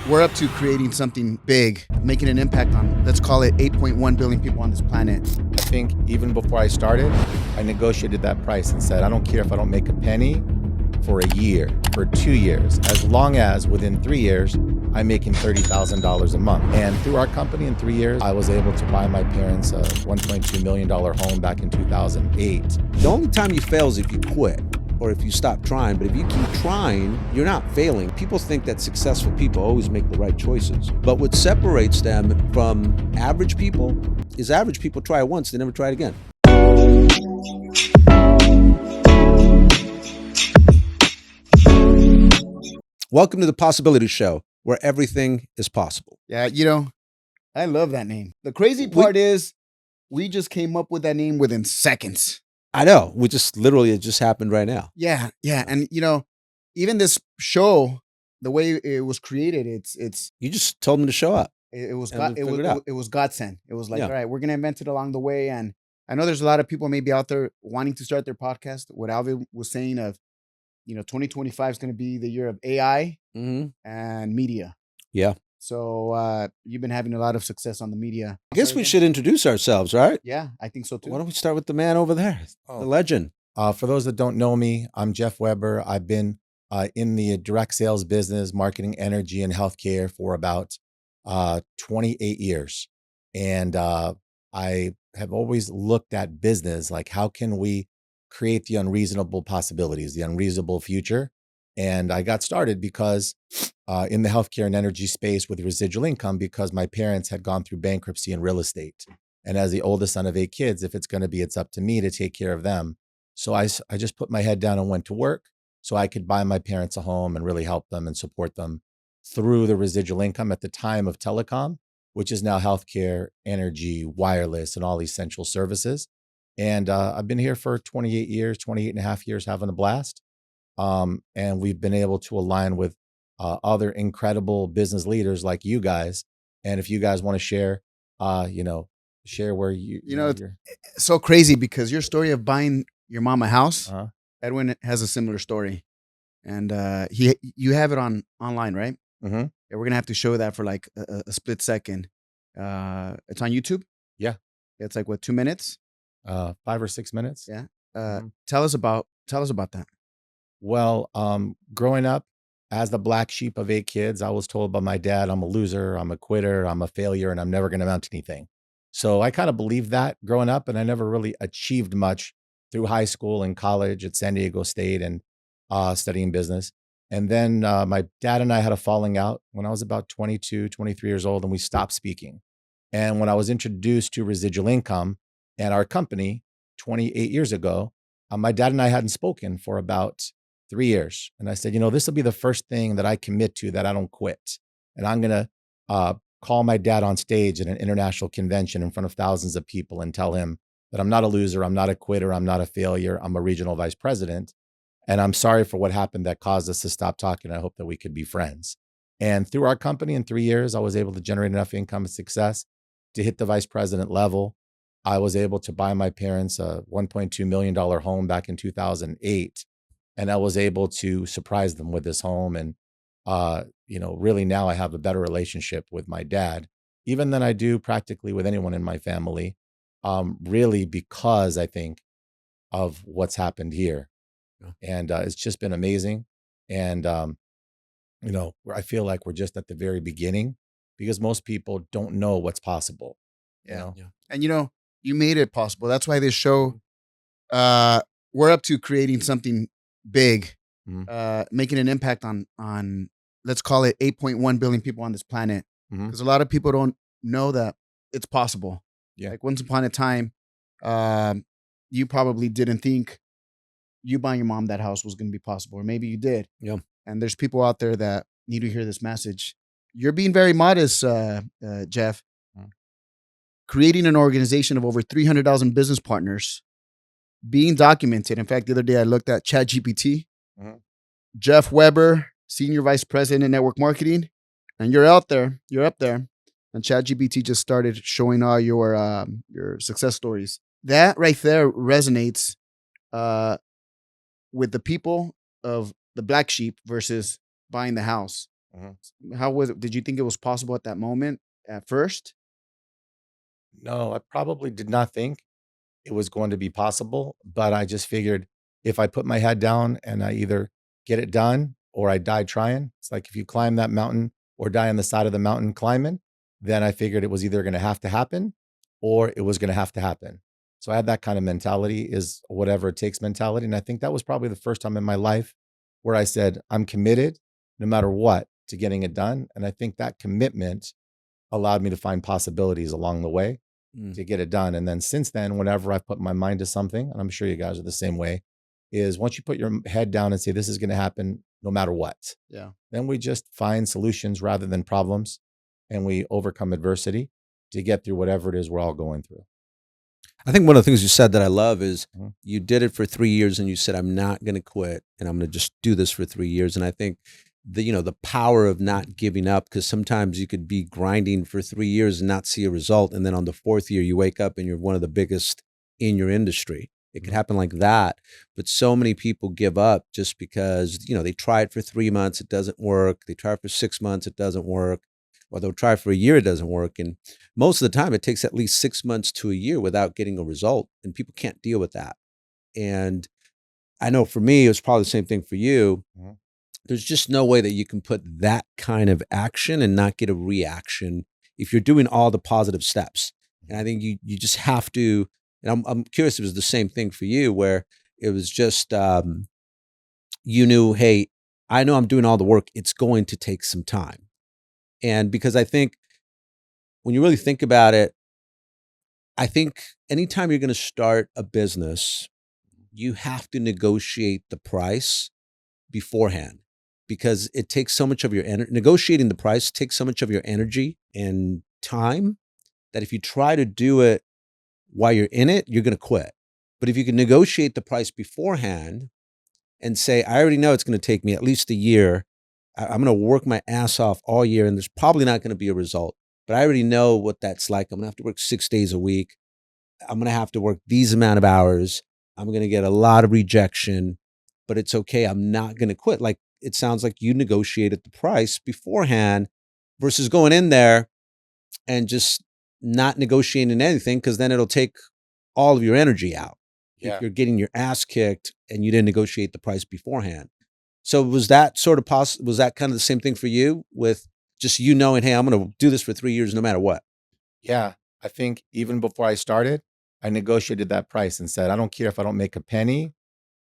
We're up to creating something big, making an impact on, let's call it 8.1 billion people on this planet. I think even before I started, I negotiated that price and said, I don't care if I don't make a penny for a year, for 2 years, as long as within 3 years, I'm making $30,000 a month. And through our company in 3 years, I was able to buy my parents a $1.2 million home back in 2008. The only time you fail is if you quit or if you stop trying. But if you keep trying, you're not failing. People think that successful people always make the right choices. But what separates them from average people is average people try it once, they never try it again. Welcome to the Possibility Show, where everything is possible. Yeah, I love that name. The crazy part is we just came up with that name within seconds. I know. It just happened right now. Yeah. And, even this show, the way it was created, it's You just told them to show up. it was And God, we it was figured it out. it was godsend. It was like, Yeah. all right, we're gonna invent it along the way. And I know there's a lot of people maybe out there wanting to start their podcast. What Alvin was saying of, 2025 is gonna be the year of AI Mm-hmm. and media. Yeah. So you've been having a lot of success on the media. I guess we should introduce ourselves, right? Yeah, I think so too. Why don't we start with the man over there, the legend? For those that don't know me, I'm Jeff Weber. I've been in the direct sales business, marketing, energy, and healthcare for about 28 years. And I have always looked at business like, how can we create the unreasonable possibilities, the unreasonable future? And I got started because in the healthcare and energy space with residual income, because my parents had gone through bankruptcy in real estate. And as the oldest son of 8 kids, if it's going to be, it's up to me to take care of them. So I just put my head down and went to work so I could buy my parents a home and really help them and support them through the residual income at the time of telecom, which is now healthcare, energy, wireless, and all essential services. And I've been here for 28 years, 28 and a half years, having a blast. And we've been able to align with other incredible business leaders like you guys. And if you guys want to share, share where It's so crazy because your story of buying your mom a house, uh Edwin has a similar story, and you have it online, right? Mm-hmm. Yeah, we're gonna have to show that for like a split second. It's on YouTube. Yeah. It's like what, 2 minutes? 5 or 6 minutes. Yeah. Mhm. Tell us about that. Well, growing up as the black sheep of 8 kids, I was told by my dad, I'm a loser, I'm a quitter, I'm a failure, and I'm never going to amount to anything. So I kind of believed that growing up, and I never really achieved much through high school and college at San Diego State and studying business. And then my dad and I had a falling out when I was about 22, 23 years old, and we stopped speaking. And when I was introduced to residual income and our company 28 years ago, my dad and I hadn't spoken for about 3 years. And I said, this will be the first thing that I commit to that I don't quit. And I'm going to call my dad on stage at an international convention in front of thousands of people and tell him that I'm not a loser, I'm not a quitter, I'm not a failure, I'm a regional vice president. And I'm sorry for what happened that caused us to stop talking. I hope that we could be friends. And through our company in 3 years, I was able to generate enough income and success to hit the vice president level. I was able to buy my parents a $1.2 million home back in 2008. And I was able to surprise them with this home. And, really now I have a better relationship with my dad, even than I do practically with anyone in my family, really because I think of what's happened here. Yeah. And it's just been amazing. And, I feel like we're just at the very beginning because most people don't know what's possible. Yeah. And you made it possible. That's why this show, we're up to creating something big, Mhm. making an impact on let's call it 8.1 billion people on this planet. Mhm. Because a lot of people don't know that it's possible. Yeah. Like once upon a time, you probably didn't think you buying your mom that house was going to be possible, or maybe you did. Yeah. And there's people out there that need to hear this message. You're being very modest, Jeff. Mhm. Creating an organization of over 300,000 business partners, being documented. In fact, the other day I looked at ChatGPT. Mhm. Jeff Weber, Senior Vice President in Network Marketing, and you're up there. And ChatGPT just started showing all your success stories. That right there resonates with the people of the black sheep versus buying the house. How was it? Did you think it was possible at that moment at first? No, I probably did not think it was going to be possible, but I just figured if I put my head down and I either get it done or I die trying, it's like if you climb that mountain or die on the side of the mountain climbing, then I figured it was either going to happen or it was going to happen. So I had that kind of mentality, is whatever it takes mentality. And I think that was probably the first time in my life where I said, I'm committed no matter what to getting it done. And I think that commitment allowed me to find possibilities along the way to get it done. And then since then, whenever I've put my mind to something, and I'm sure you guys are the same way, is once you put your head down and say, this is going to happen no matter what, Yeah. then we just find solutions rather than problems, and we overcome adversity to get through whatever it is we're all going through. I think one of the things you said that I love is Mhm. you did it for 3 years and you said, I'm not going to quit and I'm going to just do this for 3 years. And I think the power of not giving up, because sometimes you could be grinding for 3 years and not see a result. And then on the 4th year, you wake up and you're one of the biggest in your industry. It could happen like that. But so many people give up just because, they try it for 3 months, it doesn't work. They try it for 6 months, it doesn't work. Or they'll try for a year, it doesn't work. And most of the time, it takes at least 6 months to a year without getting a result. And people can't deal with that. And I know for me, it was probably the same thing for you. Mhm. There's just no way that you can put that kind of action and not get a reaction if you're doing all the positive steps. And I think you just have to, and I'm curious if it was the same thing for you, where it was just, you knew, hey, I know I'm doing all the work. It's going to take some time. And because I think when you really think about it, I think anytime you're going to start a business, you have to negotiate the price beforehand, because it takes so much of your energy. Negotiating the price takes so much of your energy and time that if you try to do it while you're in it, you're going to quit. But if you can negotiate the price beforehand and say, I already know it's going to take me at least a year. I'm going to work my ass off all year, and there's probably not going to be a result. But I already know what that's like. I'm going to have to work 6 days a week. I'm going to have to work these amount of hours. I'm going to get a lot of rejection, but it's okay. I'm not going to quit. Like, it sounds like you negotiated the price beforehand versus going in there and just not negotiating anything, because then it'll take all of your energy out. Yeah. If you're getting your ass kicked and you didn't negotiate the price beforehand. So was that sort of was that kind of the same thing for you, with just knowing, hey, I'm going to do this for 3 years no matter what? Yeah. I think even before I started, I negotiated that price and said, I don't care if I don't make a penny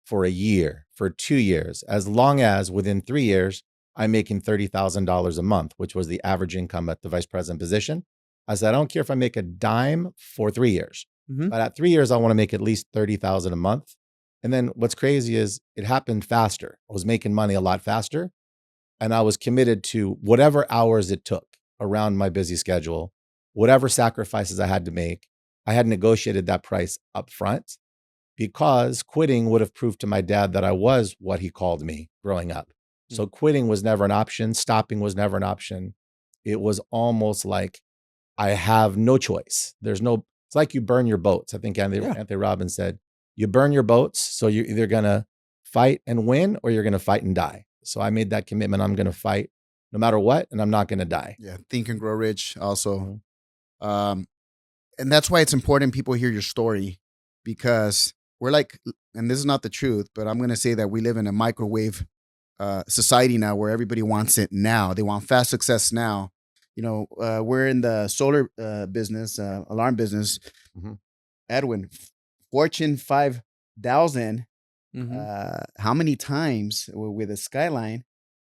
for a year, for 2 years, as long as within 3 years, I'm making $30,000 a month, which was the average income at the vice president position. I said, I don't care if I make a dime for 3 years, but at 3 years, I want to make at least $30,000 a month. And then what's crazy is it happened faster. I was making money a lot faster, and I was committed to whatever hours it took around my busy schedule, whatever sacrifices I had to make. I had negotiated that price up front, because quitting would have proved to my dad that I was what he called me growing up. So quitting was never an option. Stopping was never an option. It was almost like I have no choice. It's like you burn your boats. I think Anthony Robbins said, you burn your boats. So you're either going to fight and win, or you're going to fight and die. So I made that commitment. I'm going to fight no matter what, and I'm not going to die. Yeah. Think and Grow Rich also. And that's why it's important people hear your story, because we're like, and this is not the truth, but I'm going to say that we live in a microwave society now, where everybody wants it now. They want fast success now. We're in the solar business, alarm business. Edwin, Fortune 5,000, how many times with a Skyline?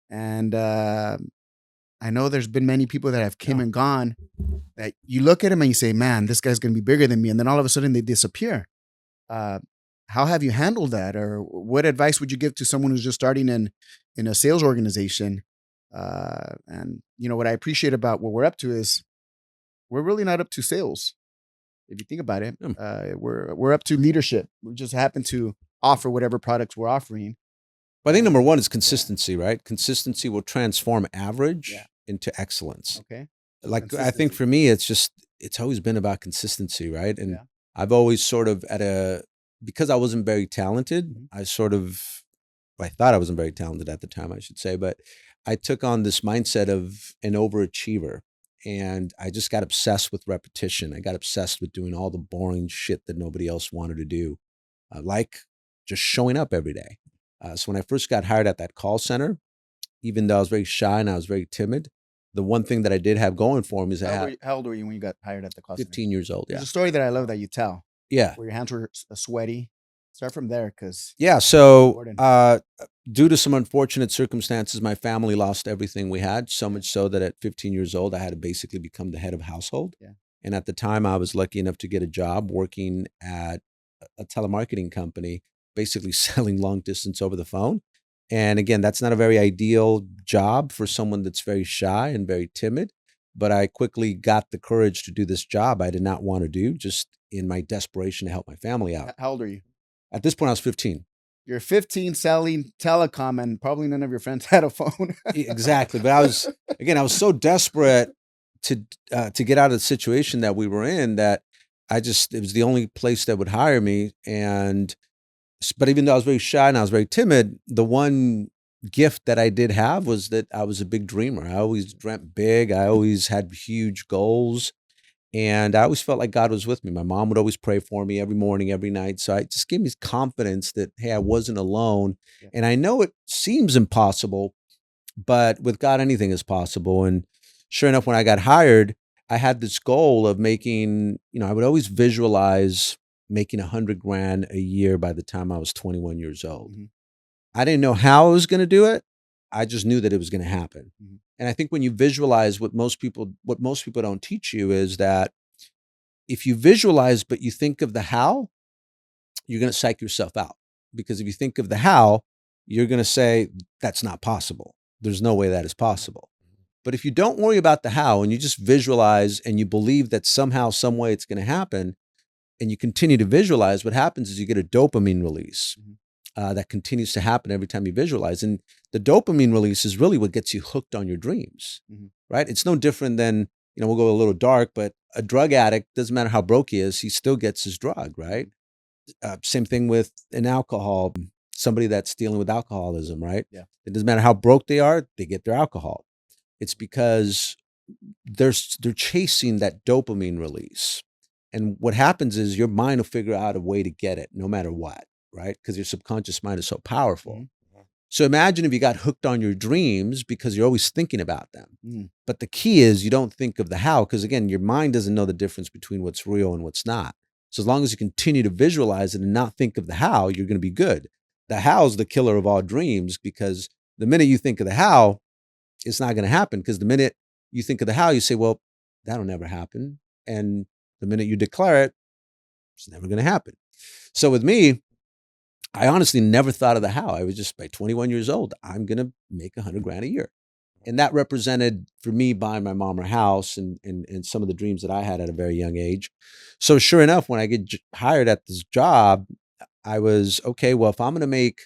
And I know there's been many people that have come and gone, that you look at them and you say, man, this guy's going to be bigger than me. And then all of a sudden they disappear. How have you handled that? Or what advice would you give to someone who's just starting in a sales organization? And what I appreciate about what we're up to is we're really not up to sales. If you think about it, we're up to leadership. We just happen to offer whatever products we're offering. But I think number one is consistency, right? Consistency will transform average into excellence. Okay. Like, I think for me, it's always been about consistency, right? And I've always sort of because I wasn't very talented, I thought I wasn't very talented at the time, I should say, but I took on this mindset of an overachiever, and I just got obsessed with repetition. I got obsessed with doing all the boring shit that nobody else wanted to do, like just showing up every day. So when I first got hired at that call center, even though I was very shy and I was very timid, the one thing that I did have going for me is How old were you when you got hired at the call center? 15 years old. There's Yeah. a story that I love that you tell, Yeah. where your hands were sweaty. Start from there, because Yeah. So, important. due to some unfortunate circumstances, my family lost everything we had, so much so that at 15 years old, I had to basically become the head of household. Yeah. And at the time, I was lucky enough to get a job working at a telemarketing company, basically selling long distance over the phone. And again, that's not a very ideal job for someone that's very shy and very timid. But I quickly got the courage to do this job I did not want to do, just in my desperation to help my family out. How old are you? At this point, I was 15. You're 15 selling telecom, and probably none of your friends had a phone. Exactly. But I was so desperate to get out of the situation that we were in that it was the only place that would hire me. But even though I was very shy and I was very timid, the one gift that I did have was that I was a big dreamer. I always dreamt big. I always had huge goals. And I always felt like God was with me. My mom would always pray for me every morning, every night. So it just gave me confidence that, hey, I wasn't alone. Yeah. And I know it seems impossible, but with God, anything is possible. And sure enough, when I got hired, I had this goal of making, I would always visualize making $100,000 a year by the time I was 21 years old. Mhm. I didn't know how I was going to do it. I just knew that it was going to happen. Mhm. And I think when you visualize, what most people don't teach you is that if you visualize, but you think of the how, you're going to psych yourself out. Because if you think of the how, you're going to say, that's not possible. There's no way that is possible. But if you don't worry about the how and you just visualize and you believe that somehow, some way it's going to happen, and you continue to visualize, what happens is you get a dopamine release that continues to happen every time you visualize. And the dopamine release is really what gets you hooked on your dreams, right? It's no different than, we'll go a little dark, but a drug addict, doesn't matter how broke he is, he still gets his drug, right? Same thing with an alcohol, somebody that's dealing with alcoholism, right? Yeah. It doesn't matter how broke they are, they get their alcohol. It's because they're chasing that dopamine release. And what happens is your mind will figure out a way to get it no matter what, right? Because your subconscious mind is so powerful. Mm-hmm. So imagine if you got hooked on your dreams because you're always thinking about them. Mm. But the key is you don't think of the how, because again, your mind doesn't know the difference between what's real and what's not. So as long as you continue to visualize it and not think of the how, you're going to be good. The how is the killer of all dreams, because the minute you think of the how, it's not going to happen. Because the minute you think of the how, you say, well, that'll never happen. And the minute you declare it, it's never going to happen. So with me, I honestly never thought of the how. I was just, by 21 years old, I'm going to make $100,000 a year. And that represented, for me, buying my mom her house and some of the dreams that I had at a very young age. So sure enough, when I get hired at this job, I was, okay, well, if I'm going to make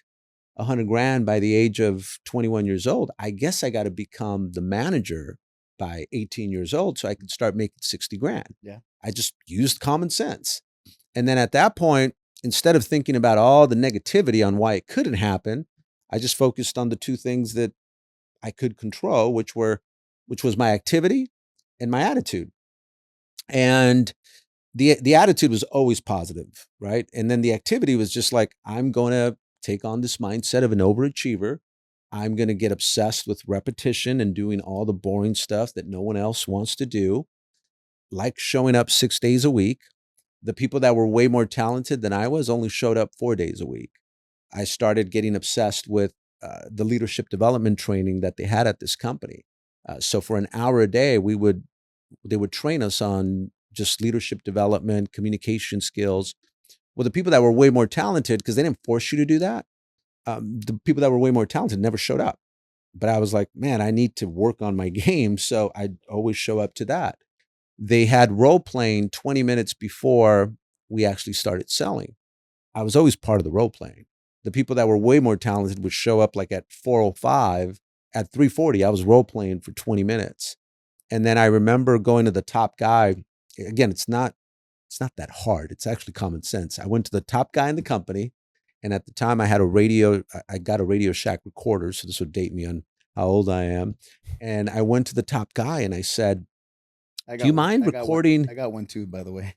$100,000 by the age of 21 years old, I guess I got to become the manager by 18 years old so I could start making $60,000. Yeah. I just used common sense. And then at that point, instead of thinking about all the negativity on why it couldn't happen, I just focused on the two things that I could control, which was my activity and my attitude. And the attitude was always positive, right? And then the activity was just like, I'm going to take on this mindset of an overachiever. I'm going to get obsessed with repetition and doing all the boring stuff that no one else wants to do, like showing up 6 days a week. The people that were way more talented than I was only showed up 4 days a week. I started getting obsessed with the leadership development training that they had at this company. So for an hour a day, they would train us on just leadership development, communication skills. Well, the people that were way more talented, because they didn't force you to do that, the people that were way more talented never showed up. But I was like, man, I need to work on my game. So I'd always show up to that. They had role playing 20 minutes before we actually started selling. I was always part of the role playing. The people that were way more talented would show up like at 4:05. At 3:40, I was role playing for 20 minutes. And then I remember going to the top guy. Again, it's not that hard. It's actually common sense. I went to the top guy in the company. And at the time I got a Radio Shack recorder. So this would date me on how old I am. And I went to the top guy and I said, I do you got one. mind I got one. recording? I got one too, by the way.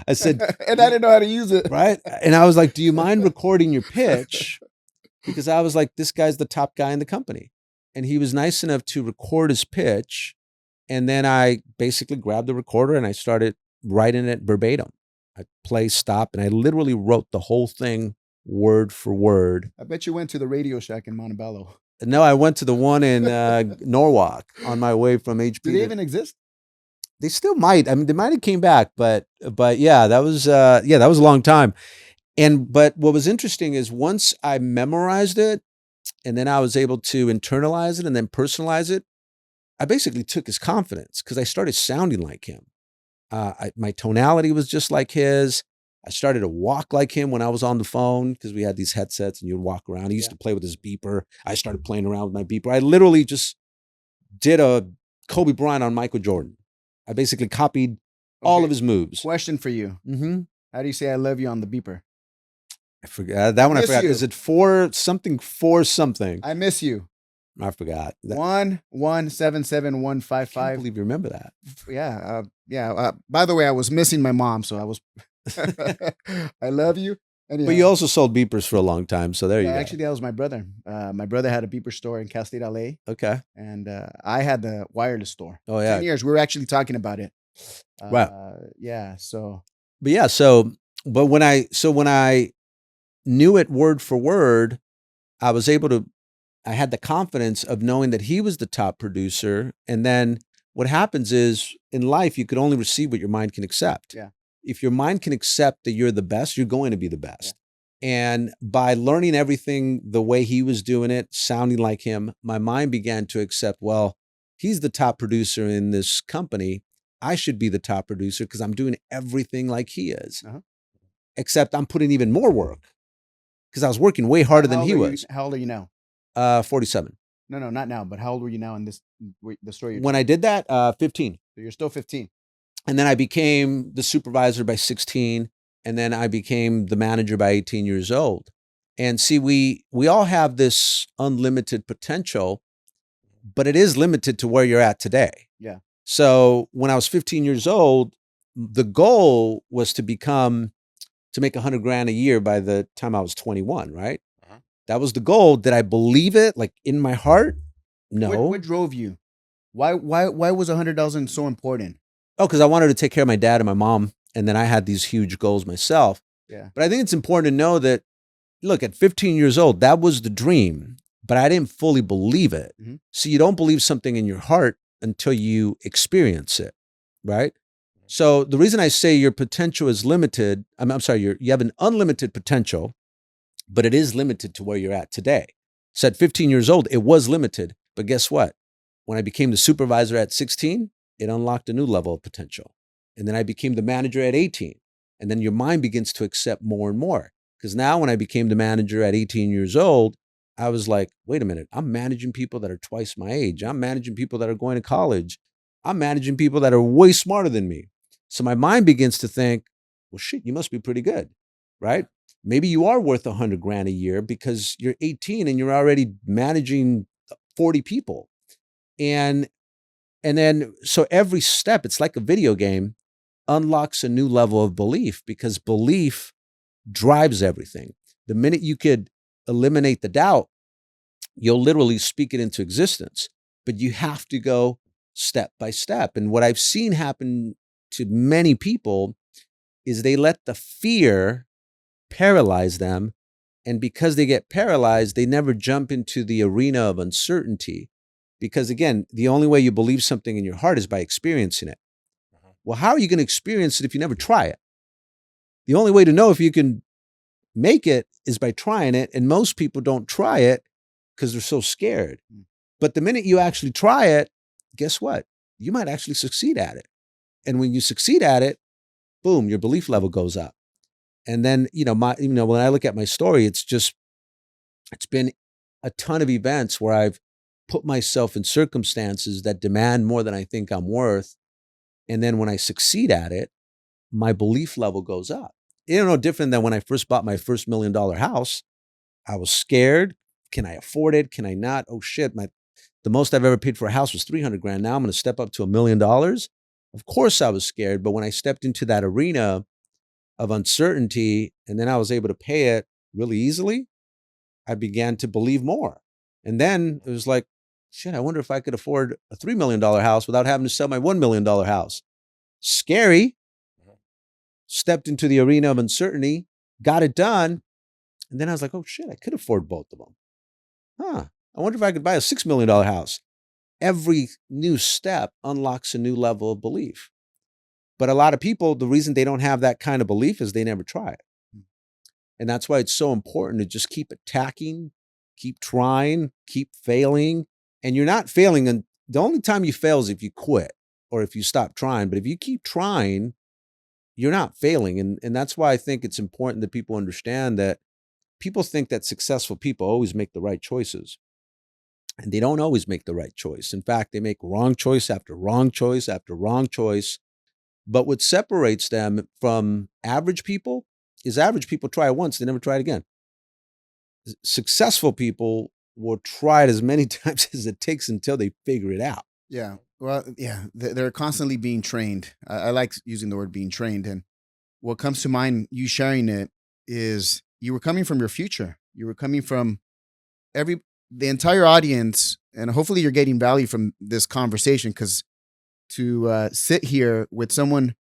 I said, And I didn't know how to use it. right? And I was like, do you mind recording your pitch? Because I was like, this guy's the top guy in the company. And he was nice enough to record his pitch. And then I basically grabbed the recorder and I started writing it verbatim. I play, stop, and I literally wrote the whole thing word for word. I bet you went to the Radio Shack in Montebello. No, I went to the one in Norwalk on my way from HP. Do they even exist? They still might. I mean, they might have came back, but yeah, that was a long time. But what was interesting is once I memorized it, and then I was able to internalize it and then personalize it, I basically took his confidence because I started sounding like him. My tonality was just like his. I started to walk like him when I was on the phone because we had these headsets and you'd walk around. He used to play with his beeper. I started playing around with my beeper. I literally just did a Kobe Bryant on Michael Jordan. I basically copied all of his moves. Question for you. Mm-hmm. How do you say I love you on the beeper? I forgot. That one I forgot. You. Is it for something? I miss you. I forgot. 1177155. I can't believe you remember that. Yeah. By the way, I was missing my mom, so I was. I love you. Anyhow, But you also sold beepers for a long time, so there you go. Actually, that was my brother. My brother had a beeper store in Cal State, LA. Okay. And I had the wireless store. Oh yeah. 10 years. We were actually talking about it. Right. Yeah. So. But yeah. But when I knew it word for word, I was able to. I had the confidence of knowing that he was the top producer. And then what happens is in life, you could only receive what your mind can accept. Yeah. If your mind can accept that you're the best, you're going to be the best. Yeah. And by learning everything the way he was doing it, sounding like him, my mind began to accept, well, he's the top producer in this company. I should be the top producer because I'm doing everything like he is. Uh-huh. Except I'm putting even more work because I was working way harder than he was. How old are you now? 47. No, not now. But how old were you now in the story? When I did that, 15. So you're still 15. And then I became the supervisor by 16. And then I became the manager by 18 years old. And see, we all have this unlimited potential, but it is limited to where you're at today. Yeah. So when I was 15 years old, the goal was to make $100,000 a year by the time I was 21, right? That was the goal. Did I believe it, like in my heart? No. What drove you? Why was 100,000 so important? Oh, because I wanted to take care of my dad and my mom, and then I had these huge goals myself. Yeah. But I think it's important to know that, look, at 15 years old, that was the dream, but I didn't fully believe it. Mm-hmm. So you don't believe something in your heart until you experience it, right? So the reason I say your potential is limited, I'm sorry, you have an unlimited potential, but it is limited to where you're at today. So at 15 years old, it was limited. But guess what? When I became the supervisor at 16, it unlocked a new level of potential. And then I became the manager at 18. And then your mind begins to accept more and more. Because now when I became the manager at 18 years old, I was like, wait a minute, I'm managing people that are twice my age. I'm managing people that are going to college. I'm managing people that are way smarter than me. So my mind begins to think, well, shit, you must be pretty good, right? Maybe you are worth $100,000 a year because you're 18 and you're already managing 40 people. And then, so every step, it's like a video game, unlocks a new level of belief because belief drives everything. The minute you could eliminate the doubt, you'll literally speak it into existence. But you have to go step by step. And what I've seen happen to many people is they let the fear paralyze them. And because they get paralyzed, they never jump into the arena of uncertainty. Because again, the only way you believe something in your heart is by experiencing it. Well, how are you going to experience it if you never try it? The only way to know if you can make it is by trying it. And most people don't try it because they're so scared. But the minute you actually try it, guess what? You might actually succeed at it. And when you succeed at it, boom, your belief level goes up. And then, when I look at my story, it's been a ton of events where I've put myself in circumstances that demand more than I think I'm worth. And then when I succeed at it, my belief level goes up. No different than when I first bought my first $1 million house. I was scared. Can I afford it? Can I not? Oh shit, The most I've ever paid for a house was 300 grand. Now I'm going to step up to $1 million. Of course I was scared, but when I stepped into that arena of uncertainty and then I was able to pay it really easily, I began to believe more. And then it was like, shit, I wonder if I could afford a $3 million house without having to sell my $1 million house. Scary. Stepped into the arena of uncertainty, got it done. And then I was like, oh shit, I could afford both of them. I wonder if I could buy a $6 million house. Every new step unlocks a new level of belief. But a lot of people, the reason they don't have that kind of belief is they never try it. And that's why it's so important to just keep attacking, keep trying, keep failing. And you're not failing. And the only time you fail is if you quit or if you stop trying. But if you keep trying, you're not failing. And that's why I think it's important that people understand that people think that successful people always make the right choices. And they don't always make the right choice. In fact, they make wrong choice after wrong choice after wrong choice. But what separates them from average people is average people try it once, they never try it again. Successful people will try it as many times as it takes until they figure it out. Yeah. Well, yeah, they're constantly being trained. I like using the word being trained. And what comes to mind, you sharing it, is you were coming from your future. You were coming from the entire audience, and hopefully you're getting value from this conversation, because to sit here with someone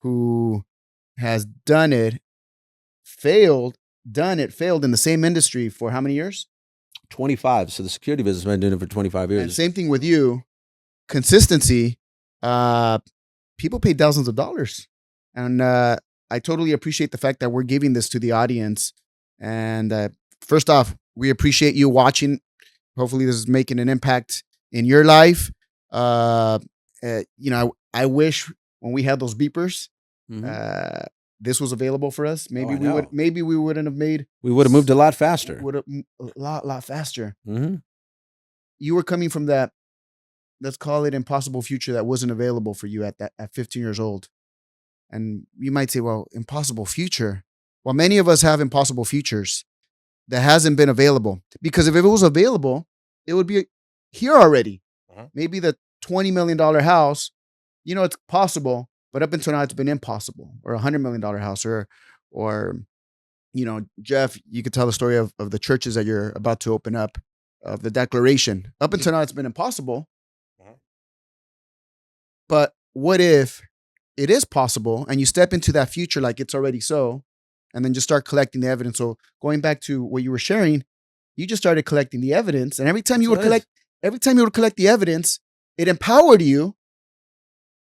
who has done it, failed in the same industry for how many years? 25. So the security business has been doing it for 25 years. And same thing with you. Consistency. People pay thousands of dollars. And I totally appreciate the fact that we're giving this to the audience. And first off, we appreciate you watching. Hopefully this is making an impact in your life. I wish when we had those beepers, this was available for us. Maybe we wouldn't have made. We would have moved a lot faster. Would have a lot faster. Mm-hmm. You were coming from that, let's call it, impossible future that wasn't available for you at 15 years old. And you might say, well, impossible future. Well, many of us have impossible futures that hasn't been available, because if it was available, it would be here already. Maybe the $20 million house, it's possible, but up until now it's been impossible. Or a $100 million house, or Jeff, you could tell the story of the churches that you're about to open up, of the declaration. Up until now it's been impossible. But what if it is possible and you step into that future like it's already so, and then just start collecting the evidence? So going back to what you were sharing, you just started collecting the evidence, and every time you would collect the evidence, it empowered you.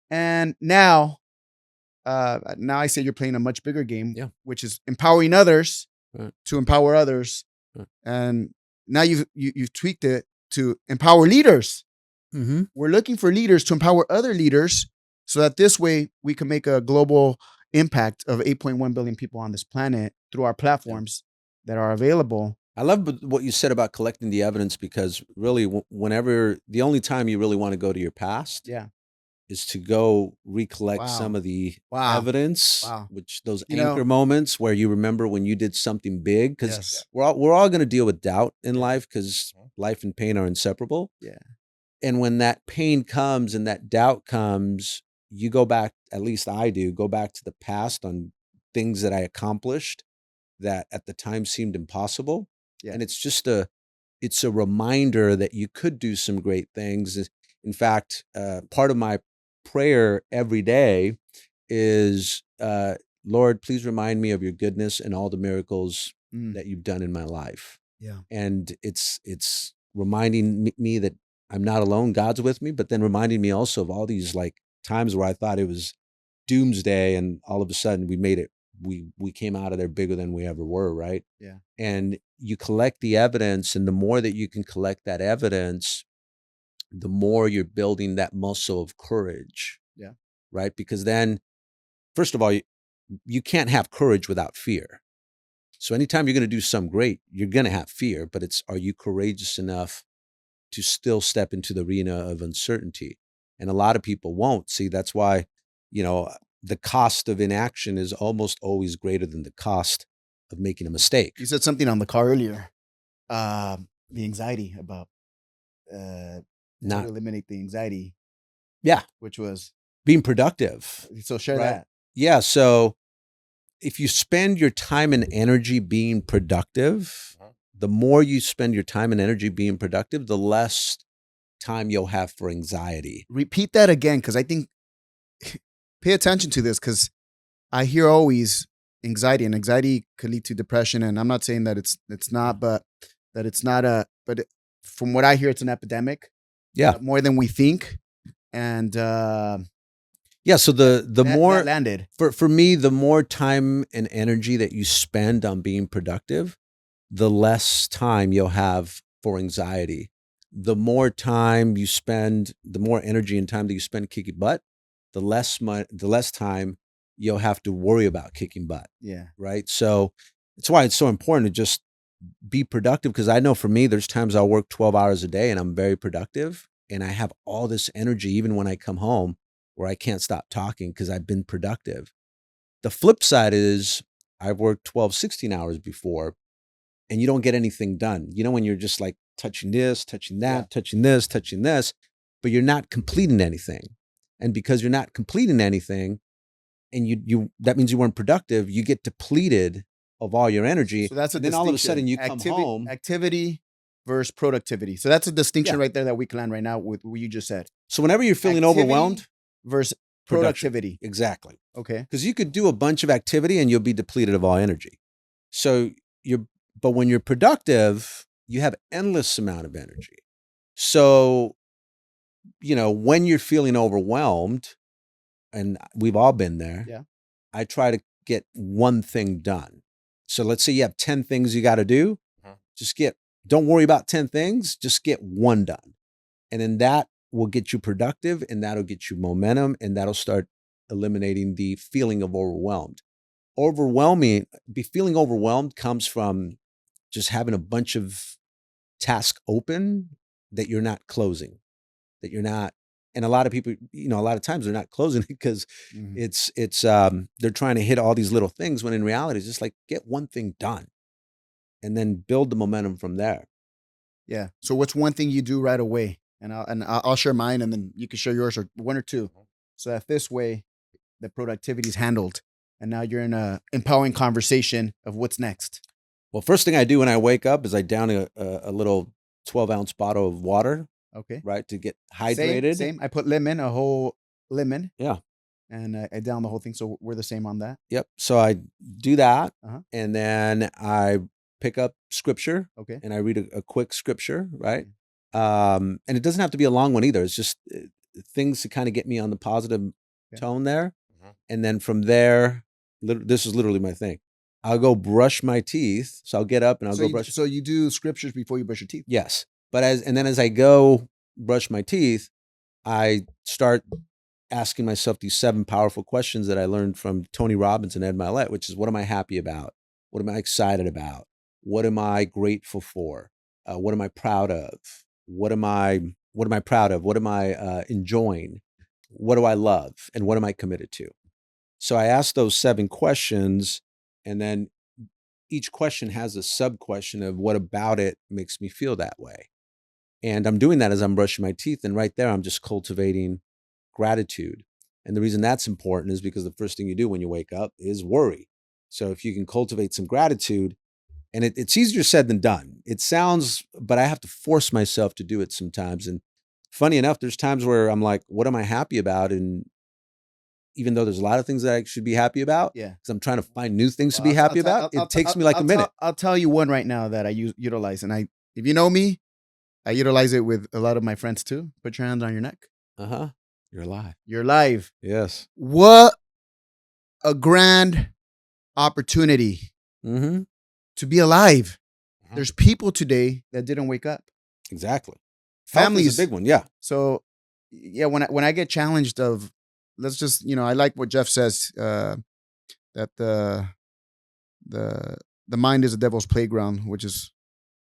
And now I say you're playing a much bigger game, which is empowering others to empower others. And now you've tweaked it to empower leaders. We're looking for leaders to empower other leaders, so that this way we can make a global impact of 8.1 billion people on this planet through our platforms that are available. I love what you said about collecting the evidence, because really, whenever, the only time you really want to go to your past is to go recollect some of the evidence, which those anchor moments where you remember when you did something big, because we're all going to deal with doubt in life, because life and pain are inseparable. And when that pain comes and that doubt comes, you go back, at least I do, go back to the past on things that I accomplished that at the time seemed impossible. And it's just a reminder that you could do some great things. In fact, part of my prayer every day is, Lord, please remind me of your goodness and all the miracles that you've done in my life. And it's reminding me that I'm not alone. God's with me, but then reminding me also of all these like times where I thought it was doomsday, and all of a sudden we made it. We came out of there bigger than we ever were, right? And you collect the evidence, and the more that you can collect that evidence, the more you're building that muscle of courage. Right? Because then, first of all, you can't have courage without fear. So anytime you're going to do something great, you're going to have fear, but are you courageous enough to still step into the arena of uncertainty? And a lot of people won't. See, that's why, the cost of inaction is almost always greater than the cost of making a mistake. You said something on the car earlier, the anxiety about Not to eliminate the anxiety, yeah, which was being productive. so share Right. that. Yeah. So if you spend your time and energy being productive, the more you spend your time and energy being productive, the less time you'll have for anxiety. Repeat that again, because I think pay attention to this, because I hear always anxiety, and anxiety could lead to depression. And I'm not saying that it's not, but that it's not from what I hear, it's an epidemic. Yeah. More than we think. And Yeah. So the that more landed. for me, the more time and energy that you spend on being productive, the less time you'll have for anxiety. The more time you spend, the more energy and time that you spend kicking butt, the less time you'll have to worry about kicking butt. Yeah. Right. So that's why it's so important to just be productive. Because I know for me, there's times I'll work 12 hours a day and I'm very productive and I have all this energy, even when I come home, where I can't stop talking because I've been productive. The flip side is I've worked 12, 16 hours before and you don't get anything done. You know, when you're just like touching this, touching that, touching this, but you're not completing anything. And because you're not completing anything and you that means you weren't productive, you get depleted of all your energy. So that's a then all of a sudden you come home. Activity versus productivity. So that's a distinction right there that we can land right now with what you just said. So whenever you're feeling Activity overwhelmed, versus productivity. Exactly. Okay. Because you could do a bunch of activity and you'll be depleted of all energy. So but when you're productive, you have endless amount of energy. So, you know, when you're feeling overwhelmed, and we've all been there, Yeah. I try to get one thing done. So let's say you have 10 things you got to do. Don't worry about 10 things, just get one done. And then that will get you productive and that'll get you momentum and that'll start eliminating the feeling of overwhelmed. Feeling overwhelmed comes from just having a bunch of tasks open that you're not closing, and a lot of people, you know, a lot of times they're not closing because they're trying to hit all these little things when in reality it's just like get one thing done and then build the momentum from there. Yeah. So what's one thing you do right away? And I'll share mine and then you can share yours, or one or two. So that this way the productivity is handled and now you're in a empowering conversation of what's next. Well, first thing I do when I wake up is I down a little 12-ounce bottle of water. Okay. Right. To get hydrated. Same. I put a whole lemon. Yeah. And I down the whole thing. So we're the same on that. Yep. So I do that. Uh-huh. And then I pick up scripture. Okay. And I read a quick scripture. Right. And it doesn't have to be a long one either. It's just things to kind of get me on the positive tone there. And then from there, this is literally my thing. I'll go brush my teeth. So I'll get up and I'll go brush. So you do scriptures before you brush your teeth? Yes. But as I go brush my teeth, I start asking myself these 7 powerful questions that I learned from Tony Robbins and Ed Milet, which is, what am I happy about? What am I excited about? What am I grateful for? What am I proud of? What am I proud of? What am I enjoying? What do I love? And what am I committed to? So I ask those 7 questions, and then each question has a sub question of what about it makes me feel that way. And I'm doing that as I'm brushing my teeth. And right there, I'm just cultivating gratitude. And the reason that's important is because the first thing you do when you wake up is worry. So if you can cultivate some gratitude, and it's easier said than done. It sounds, but I have to force myself to do it sometimes. And funny enough, there's times where I'm like, what am I happy about? And even though there's a lot of things that I should be happy about, because I'm trying to find new things to be happy about, it takes me like a minute. I'll tell you one right now that I utilize. And if you know me, I utilize it with a lot of my friends too. Put your hands on your neck. You're alive. You're alive. Yes. What a grand opportunity to be alive. There's people today that didn't wake up. Exactly. Families. Health is a big one. Yeah. So yeah, when I get challenged of, let's just, I like what Jeff says, that the mind is the devil's playground, which is,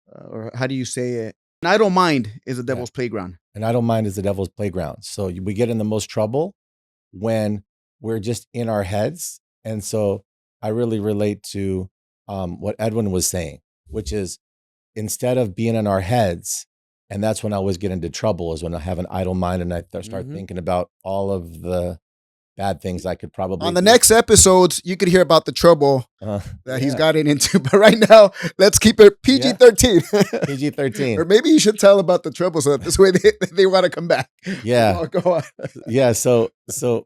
or how do you say it? An idle mind is the devil's playground. An idle mind is the devil's playground. So we get in the most trouble when we're just in our heads. And so I really relate to what Edwin was saying, which is instead of being in our heads And that's when I always get into trouble, is when I have an idle mind and I start Mhm. thinking about all of the bad things I could probably On the do. next episodes, you could hear about the trouble that he's yeah. gotten into. But right now, let's keep it PG-13. PG-13. Or maybe you should tell about the trouble so that this way they want to come back. Yeah. Go on. Yeah. So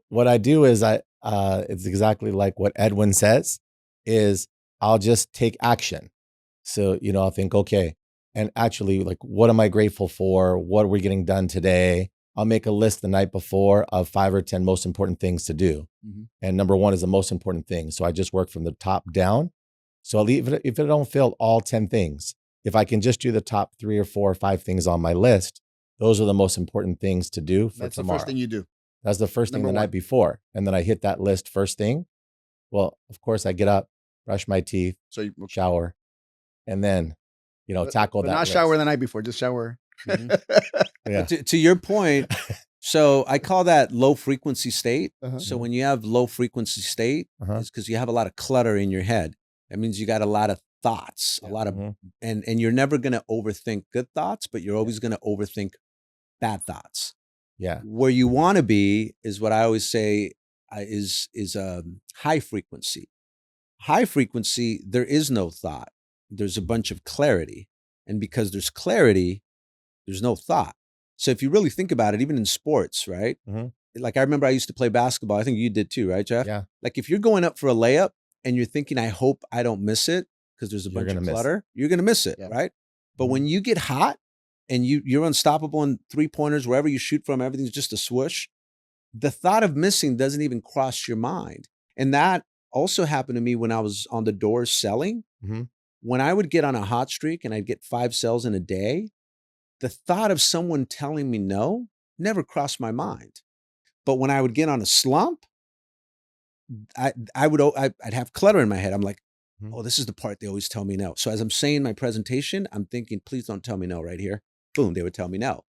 what I do is it's exactly like what Edwin says, is I'll just take action. So, I'll think, okay, and actually, like, what am I grateful for? What are we getting done today? I'll make a list the night before of 5 or 10 most important things to do. Mm-hmm. And number 1 is the most important thing. So I just work from the top down. So if I don't fill all 10 things, if I can just do the top 3 or 4 or 5 things on my list, those are the most important things to do for That's tomorrow. the first thing you do. That's the first thing Number the one. night before. And then I hit that list first thing. Well, of course, I get up, brush my teeth, So you shower, and then, tackle but that not list. shower the night before, just shower. Yeah. To your point, so I call that low frequency state. Uh-huh. So when you have low frequency state, it's because you have a lot of clutter in your head. That means you got a lot of thoughts, a lot of, and you're never going to overthink good thoughts, but you're always going to overthink bad thoughts. Yeah. Where you want to be is what I always say is high frequency. High frequency, there is no thought. There's a bunch of clarity. And because there's clarity, there's no thought. So if you really think about it, even in sports, right? Like I remember I used to play basketball. I think you did too, right, Jeff? Yeah. Like if you're going up for a layup and you're thinking, I hope I don't miss it because there's a bunch of clutter, you're going to miss it, right? But when you get hot and you're unstoppable in 3-pointers, wherever you shoot from, everything's just a swoosh. The thought of missing doesn't even cross your mind. And that also happened to me when I was on the doors selling. When I would get on a hot streak and I'd get 5 sales in a day, the thought of someone telling me no never crossed my mind. But when I would get on a slump, I'd have clutter in my head. I'm like, oh, this is the part they always tell me no. So as I'm saying my presentation, I'm thinking, please don't tell me no right here. Boom, they would tell me no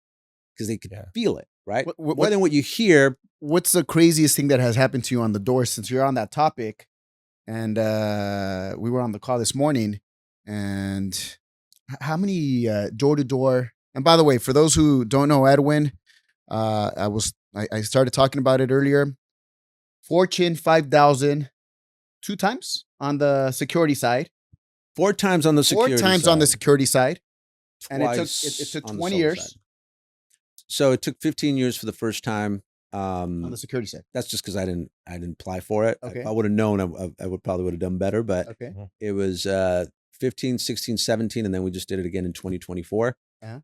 because they could feel it, right? More than what you hear. What's the craziest thing that has happened to you on the door since you're on that topic? And we were on the call this morning. And how many door-to-door? And by the way, for those who don't know Edwin, I started talking about it earlier. Fortune 5,000, 2 times on the security side. 4 times on the security side. 4 times on the security side. And it Twice took on the 20 solar years. side. So it took 15 years for the first time. On the security side. That's just because I didn't apply for it. Okay. If I would have known, I would have done better. But it was 15, 16, 17, and then we just did it again in 2024. And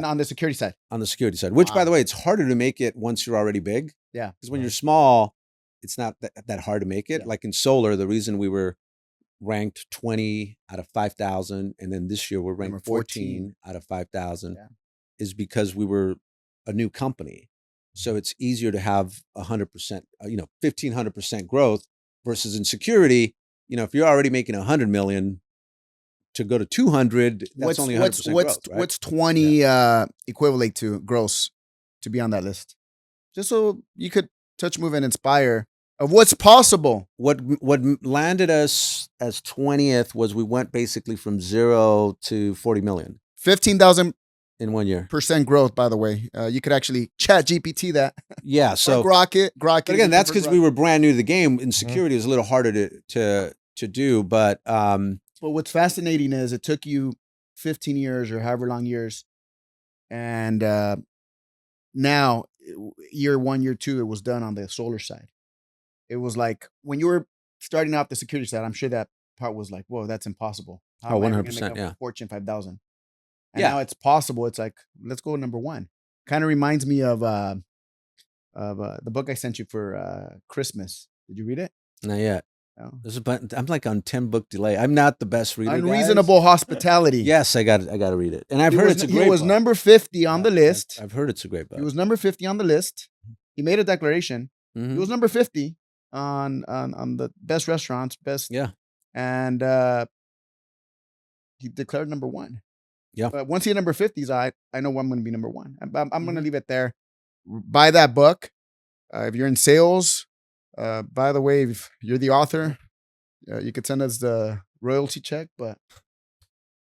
on the security side. On the security side, which by the way, it's harder to make it once you're already big. Yeah. Because when you're small, it's not that hard to make it. Like in solar, the reason we were ranked 20 out of 5,000, and then this year we're ranked 14 out of 5,000 is because we were a new company. So it's easier to have 100%, 1,500% growth versus in security, if you're already making 100 million to go to 200, that's only 100% growth, right? What's 20 equivalent to gross to be on that list? Just so you could touch, move, and inspire of what's possible. What landed us as 20th was we went basically from 0 to 40 million. 15,000 in 1 year. % growth, by the way. You could actually chat GPT that. Yeah. So Grok it. But again, that's because we were brand new to the game, and security is a little harder to do. But what's fascinating is it took you 15 years or however long years, and now year 1, year 2, it was done on the solar side. It was like when you were starting out the security side, I'm sure that part was like, whoa, that's impossible. How 100%, yeah. Fortune 5,000. And now it's possible. It's like, let's go number 1. Kind of reminds me of the book I sent you for Christmas. Did you read it? Not yet. No. I'm like on 10 book delay. I'm not the best reader. Unreasonable Hospitality. Yes, I got to read it. And I've heard it's a great book. He was number 50 on the list. I've heard it's a great book. He was number 50 on the list. He made a declaration. Mm-hmm. He was number 50 on the best restaurants, best. Yeah. And he declared number 1. Yeah. But once he hit number 50, I know I'm going to be number 1. I'm going to leave it there. Buy that book. If you're in sales, by the way, if you're the author, you could send us the royalty check. But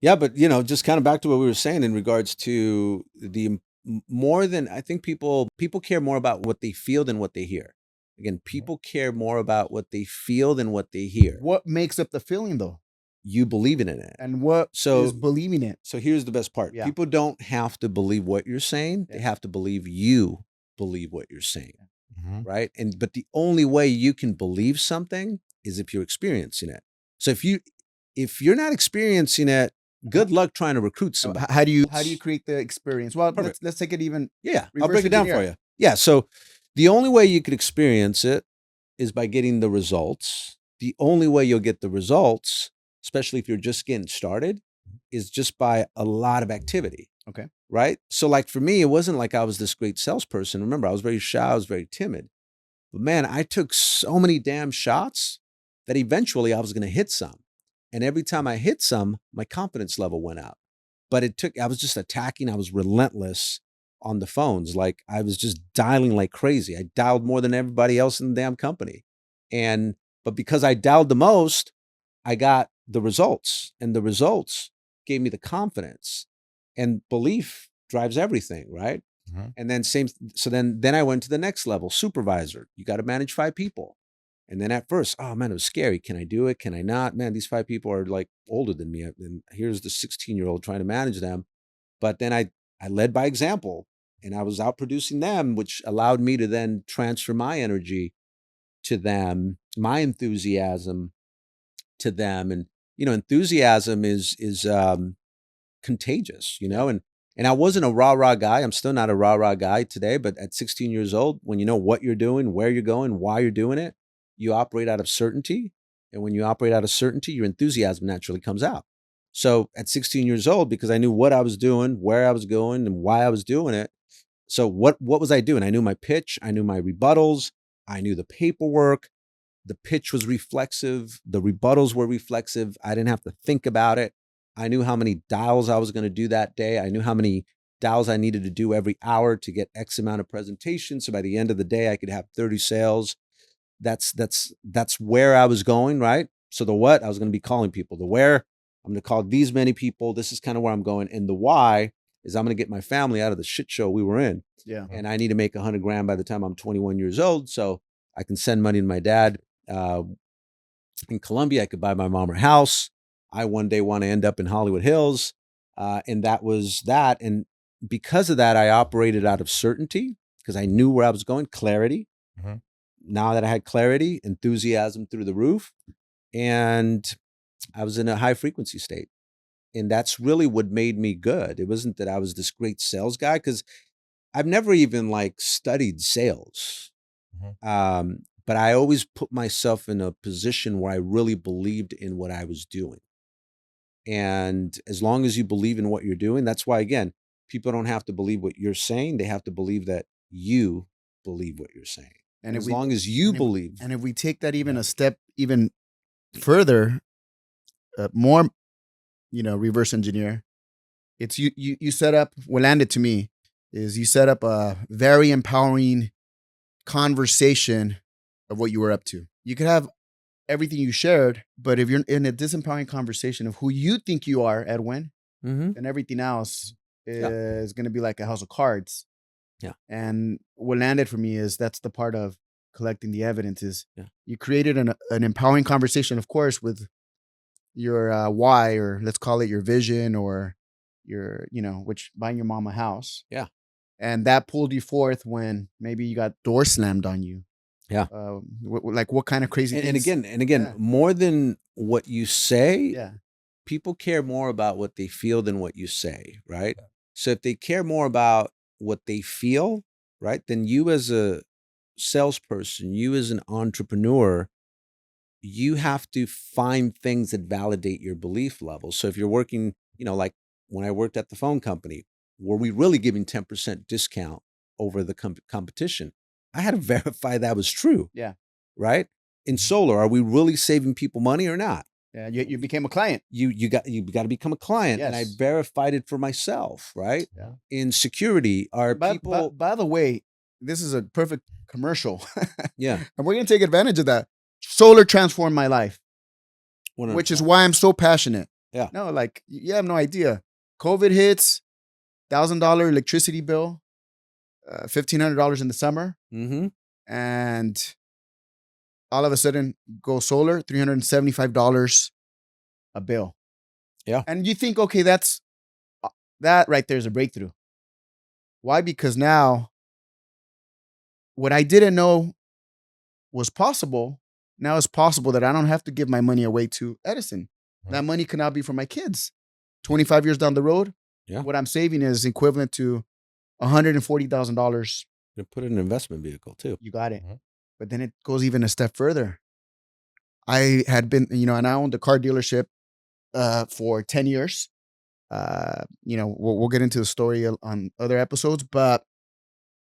Yeah, but just kind of back to what we were saying in regards to the more than I think people care more about what they feel than what they hear. Again, people care more about what they feel than what they hear. What makes up the feeling though? You believing in it. And what So- is believing it? So here's the best part. Yeah. People don't have to believe what you're saying. They Yeah. have to believe you believe what you're saying. Mhm. Right? But the only way you can believe something is if you're experiencing it. So if you're not experiencing it, good luck trying to recruit So somebody. how do you create the experience? Well, Perfect. let's take it even. Yeah, I'll reverse break it down engineer for you. Yeah, so the only way you could experience it is by getting the results. The only way you'll get the results, especially if you're just getting started, is just by a lot of activity. Okay. Right? So like for me, it wasn't like I was this great salesperson. Remember, I was very shy, I was very timid. But man, I took so many damn shots that eventually I was going to hit some. And every time I hit some, my confidence level went up. But I was just attacking. I was relentless on the phones. Like I was just dialing like crazy. I dialed more than everybody else in the damn company. But because I dialed the most, I got the results. And the results gave me the confidence. And belief drives everything, right? Mhm. And then then I went to the next level, supervisor. You got to manage 5 people. And then at first, oh man, it was scary. Can I do it? Can I not? Man, these 5 people are like older than me. And here's the 16-year-old trying to manage them. But then I led by example and I was out producing them, which allowed me to then transfer my energy to them, my enthusiasm to them. And, enthusiasm is contagious, and I wasn't a rah-rah guy. I'm still not a rah-rah guy today, but at 16 years old, when you know what you're doing, where you're going, why you're doing it, you operate out of certainty. And when you operate out of certainty, your enthusiasm naturally comes out. So at 16 years old, because I knew what I was doing, where I was going, and why I was doing it. So what was I doing? I knew my pitch, I knew my rebuttals, I knew the paperwork. The pitch was reflexive, the rebuttals were reflexive. I didn't have to think about it. I knew how many dials I was going to do that day. I knew how many dials I needed to do every hour to get X amount of presentations. So by the end of the day, I could have 30 sales. That's where I was going, right? So the what, I was going to be calling people. The where, I'm going to call these many people. This is kind of where I'm going. And the why is I'm going to get my family out of the shit show we were in. Yeah. And I need to make $100,000 by the time I'm 21 years old. So I can send money to my dad. In Colombia, I could buy my mom her house. I one day want to end up in Hollywood Hills. And that was that. And because of that, I operated out of certainty because I knew where I was going, clarity. Mhm. Now that I had clarity, enthusiasm through the roof, and I was in a high frequency state. And that's really what made me good. It wasn't that I was this great sales guy because I've never even studied sales. Mhm. But I always put myself in a position where I really believed in what I was doing. And as long as you believe in what you're doing, that's why, again, people don't have to believe what you're saying. They have to believe that you believe what you're saying. And as long as you believe. And if we take that even a step even further, more, reverse engineer, it's you set up, what landed to me is you set up a very empowering conversation of what you were up to. You could have everything you shared, but if you're in a disempowering conversation of who you think you are, Edwin, Mm-hmm. then everything else Yeah. is going to be like a house of cards. Yeah. And what landed for me is that's the part of collecting the evidence is Yeah. you created an empowering conversation, of course, with your why, or let's call it your vision, or your, which buying your mom a house. Yeah. And that pulled you forth when maybe you got door slammed on you. Yeah. What kind of crazy things? And again, Yeah. more than what you say, Yeah. people care more about what they feel than what you say, right? So if they care more about what they feel, right, then you as a salesperson, you as an entrepreneur, you have to find things that validate your belief level. So if you're working, like when I worked at the phone company, were we really giving 10% discount over the competition? I had to verify that was true. Yeah. Right? In solar, are we really saving people money or not? Yeah. You became a client. You got to become a client, and I Yes. verified it for myself. Right? Yeah. In security, are people? By the way, this is a perfect commercial. Yeah. And we're going to take advantage of that. Solar transformed my life, 100%. which is why I'm so passionate. Yeah. No, like you have no idea. COVID hits, $1,000 electricity bill, $1,500 in the summer, Mm-hmm. and all of a sudden go solar, $375 a bill. Yeah. And you think, okay, that right there is a breakthrough. Why? Because now what I didn't know was possible, now it's possible that I don't have to give my money away to Edison. Mhm. That money can now be for my kids. 25 years down the road, Yeah. what I'm saving is equivalent to $140,000. You put it in an investment vehicle too. You got it. Mhm. But then it goes even a step further. I had been, and I owned a car dealership for 10 years. We'll get into the story on other episodes, but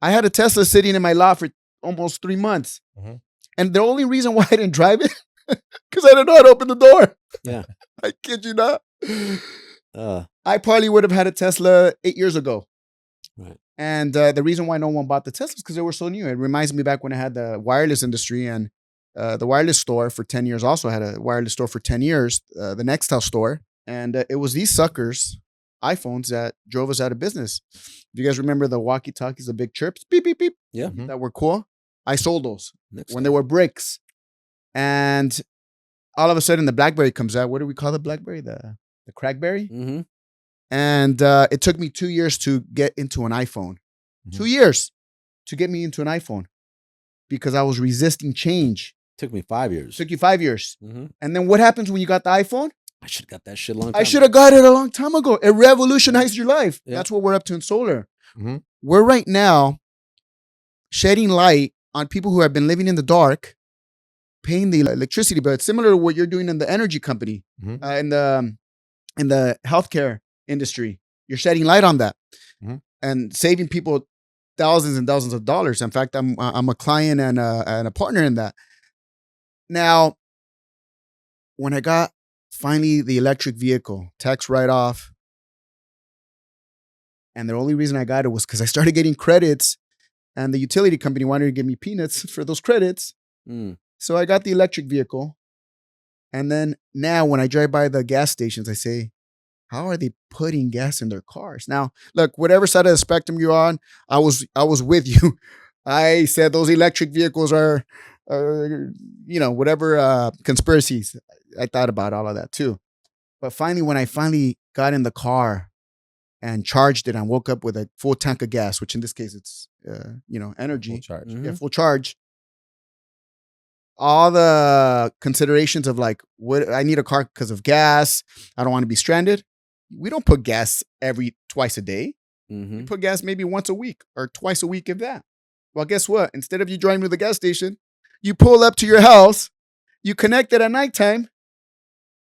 I had a Tesla sitting in my lot for almost 3 months. Mhm. And the only reason why I didn't drive it, because I didn't know how to open the door. Yeah. I kid you not. I I probably would have had a Tesla 8 years ago. Right. And the reason why no one bought the Teslas is because they were so new. It reminds me back when I had the wireless industry, and the wireless store for 10 years also had a wireless store for 10 years, the Nextel store. And it was these suckers, iPhones, that drove us out of business. If you guys remember the walkie-talkies, the big chirps, beep, beep, beep, Yeah. Mhm. that were cool, I sold those Next when they were bricks. And all of a sudden the BlackBerry comes out. What do we call the BlackBerry? The Crackberry? Mm-hmm. And it took me 2 years to get into an iPhone. Mhm. 2 years to get me into an iPhone because I was resisting change. Took me 5 years. Took you 5 years. Mm-hmm. And then what happens when you got the iPhone? I should have got that shit a long time I should have got it a long time ago. It revolutionized your life. Yeah. That's what we're up to in solar. Mhm. We're right now shedding light on people who have been living in the dark, paying the electricity bill. It's similar to what you're doing in the energy company, Mhm. In the healthcare industry. You're shedding light on that Mhm. and saving people thousands and thousands of dollars. In fact, I'm a client and a partner in that. Now, when I got finally the electric vehicle, tax write-off, and the only reason I got it was because I started getting credits, and the utility company wanted to give me peanuts for those credits. Mm. So I got the electric vehicle. And then now when I drive by the gas stations, I say, how are they putting gas in their cars? Now, look, whatever side of the spectrum you're on, I was with you. I said those electric vehicles are whatever conspiracies. I thought about all of that too. But finally, when I finally got in the car and charged it and woke up with a full tank of gas, which in this case it's energy, Full charge. Mhm. yeah, full charge. All the considerations of like, what I need a car because of gas. I don't want to be stranded. We don't put gas twice a day. Mm-hmm. We put gas maybe once a week or twice a week, if that. Well, guess what? Instead of you driving to the gas station, you pull up to your house, you connect it at nighttime,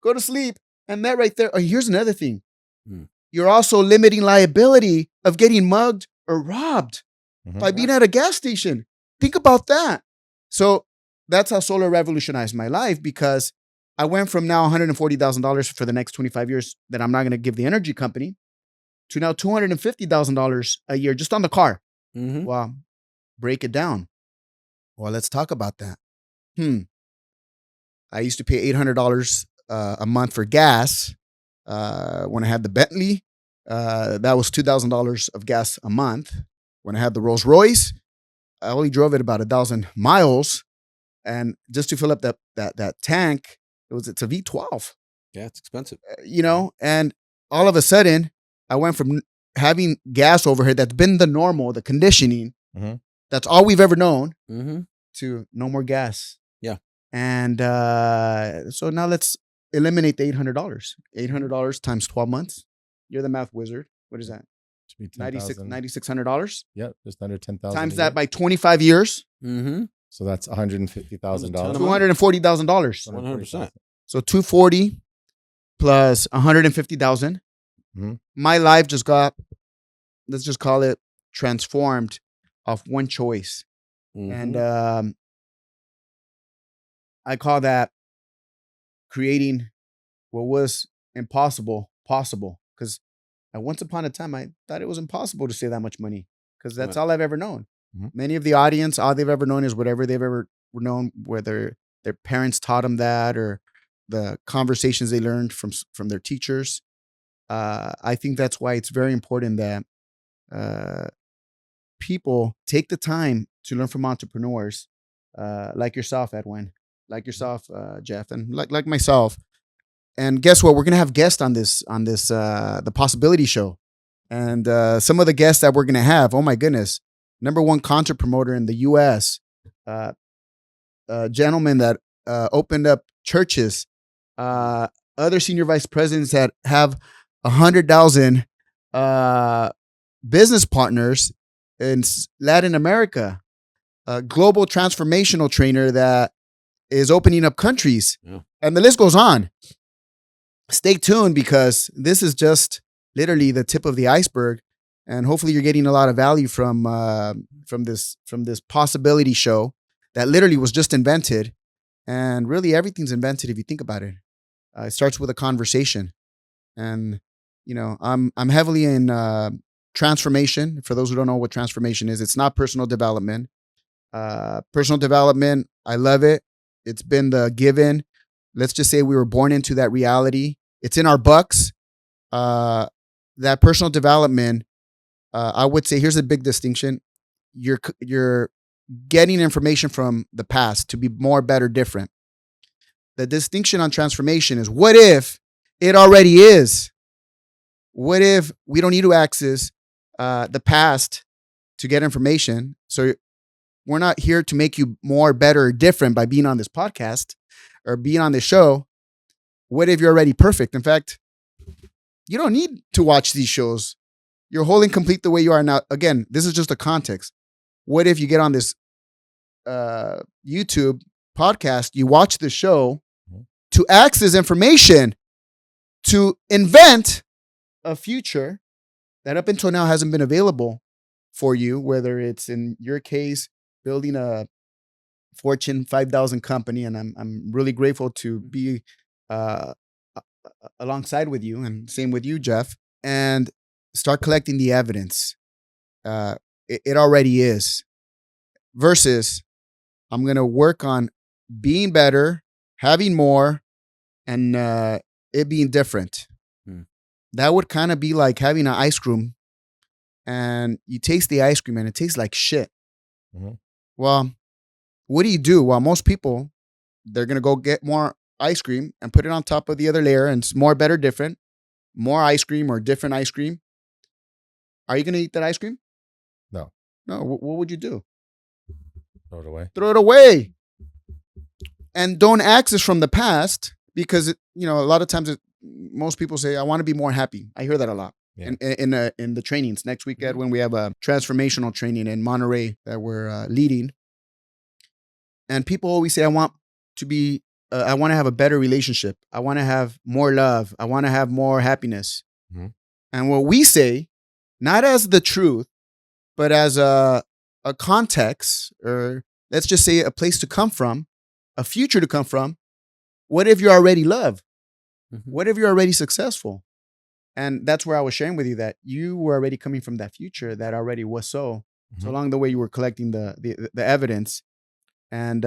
go to sleep, and that right there. Oh, here's another thing. Mm. You're also limiting liability of getting mugged or robbed Mhm. by being at a gas station. Think about that. So that's how solar revolutionized my life, because I went from now $140,000 for the next 25 years that I'm not going to give the energy company to now $250,000 a year just on the car. Mm-hmm. Well, break it down. Well, let's talk about that. I used to pay $800 a month for gas when I had the Bentley. That was $2,000 of gas a month. When I had the Rolls Royce, I only drove it about 1,000 miles, and just to fill up that tank, it's a V12. Yeah, it's expensive. And all of a sudden, I went from having gas overhead that's been the normal, the conditioning, Mhm. that's all we've ever known, Mm-hmm. to no more gas. Yeah. And so now let's eliminate the $800. $800 times 12 months. You're the math wizard. What is that? Should be $9,600. Yep, just under 10,000. Times that by 25 years, Mm-hmm. So that's $150,000. $240,000. 100%. So 240 plus 150,000. Mhm. My life just got, let's just call it, transformed off one choice. Mm-hmm. And I call that creating what was impossible possible. Because once upon a time, I thought it was impossible to save that much money, because that's Right. all I've ever known. Mhm. Many of the audience, all they've ever known is whatever they've ever known, whether their parents taught them that, or the conversations they learned from their teachers. I think that's why it's very important that people take the time to learn from entrepreneurs like yourself, Edwin, like yourself, Jeff, and like myself. And guess what? We're gonna have guests on this the Possibility Show, and some of the guests that we're gonna have. Oh my goodness, number one content promoter in the U.S. A gentleman that opened up churches. Other senior vice presidents that have 100,000 business partners in Latin America. A global transformational trainer that is opening up countries, and the list goes on. Stay tuned, because this is just literally the tip of the iceberg, and hopefully you're getting a lot of value from this Possibility Show that literally was just invented, and really everything's invented if you think about it. It starts with a conversation, and I'm heavily in transformation. For those who don't know what transformation is, it's not personal development. Personal development, I love it. It's been the given. Let's just say we were born into that reality. It's in our bucks. That personal development, I would say, here's a big distinction. You're getting information from the past to be more, better, different. The distinction on transformation is, what if it already is? What if we don't need to access the past to get information? So we're not here to make you more, better, or different by being on this podcast or being on this show. What if you're already perfect? In fact, you don't need to watch these shows. You're whole and complete the way you are now. Again, this is just a context. What if you get on this YouTube podcast, you watch the show to access information, to invent a future that up until now hasn't been available for you, whether it's, in your case, building a Fortune 5,000 company, and I'm really grateful to be alongside with you, and same with you, Jeff, and start collecting the evidence. It already is. Versus, I'm going to work on being better, having more, and it being different. That would kind of be like having an ice cream, and you taste the ice cream and it tastes like shit. Well, what do? Well, most people, they're going to go get more ice cream and put it on top of the other layer, and it's more, better, different, more ice cream or different ice cream. Are you going to eat that ice cream? No. What would you do? Throw it away. Throw it away. And don't access from the past, because, a lot of times most people say, I want to be more happy. I hear that a lot. Yeah. In the trainings. Next week, Edwin, we have a transformational training in Monterey that we're leading. And people always say, I want to have a better relationship. I want to have more love. I want to have more happiness. And what we say, not as the truth, but as a context, or let's just say a place to come from, a future to come from. What if you're already loved? What if you're already successful? And that's where I was sharing with you that you were already coming from that future that already was so. So along the way, you were collecting the evidence. And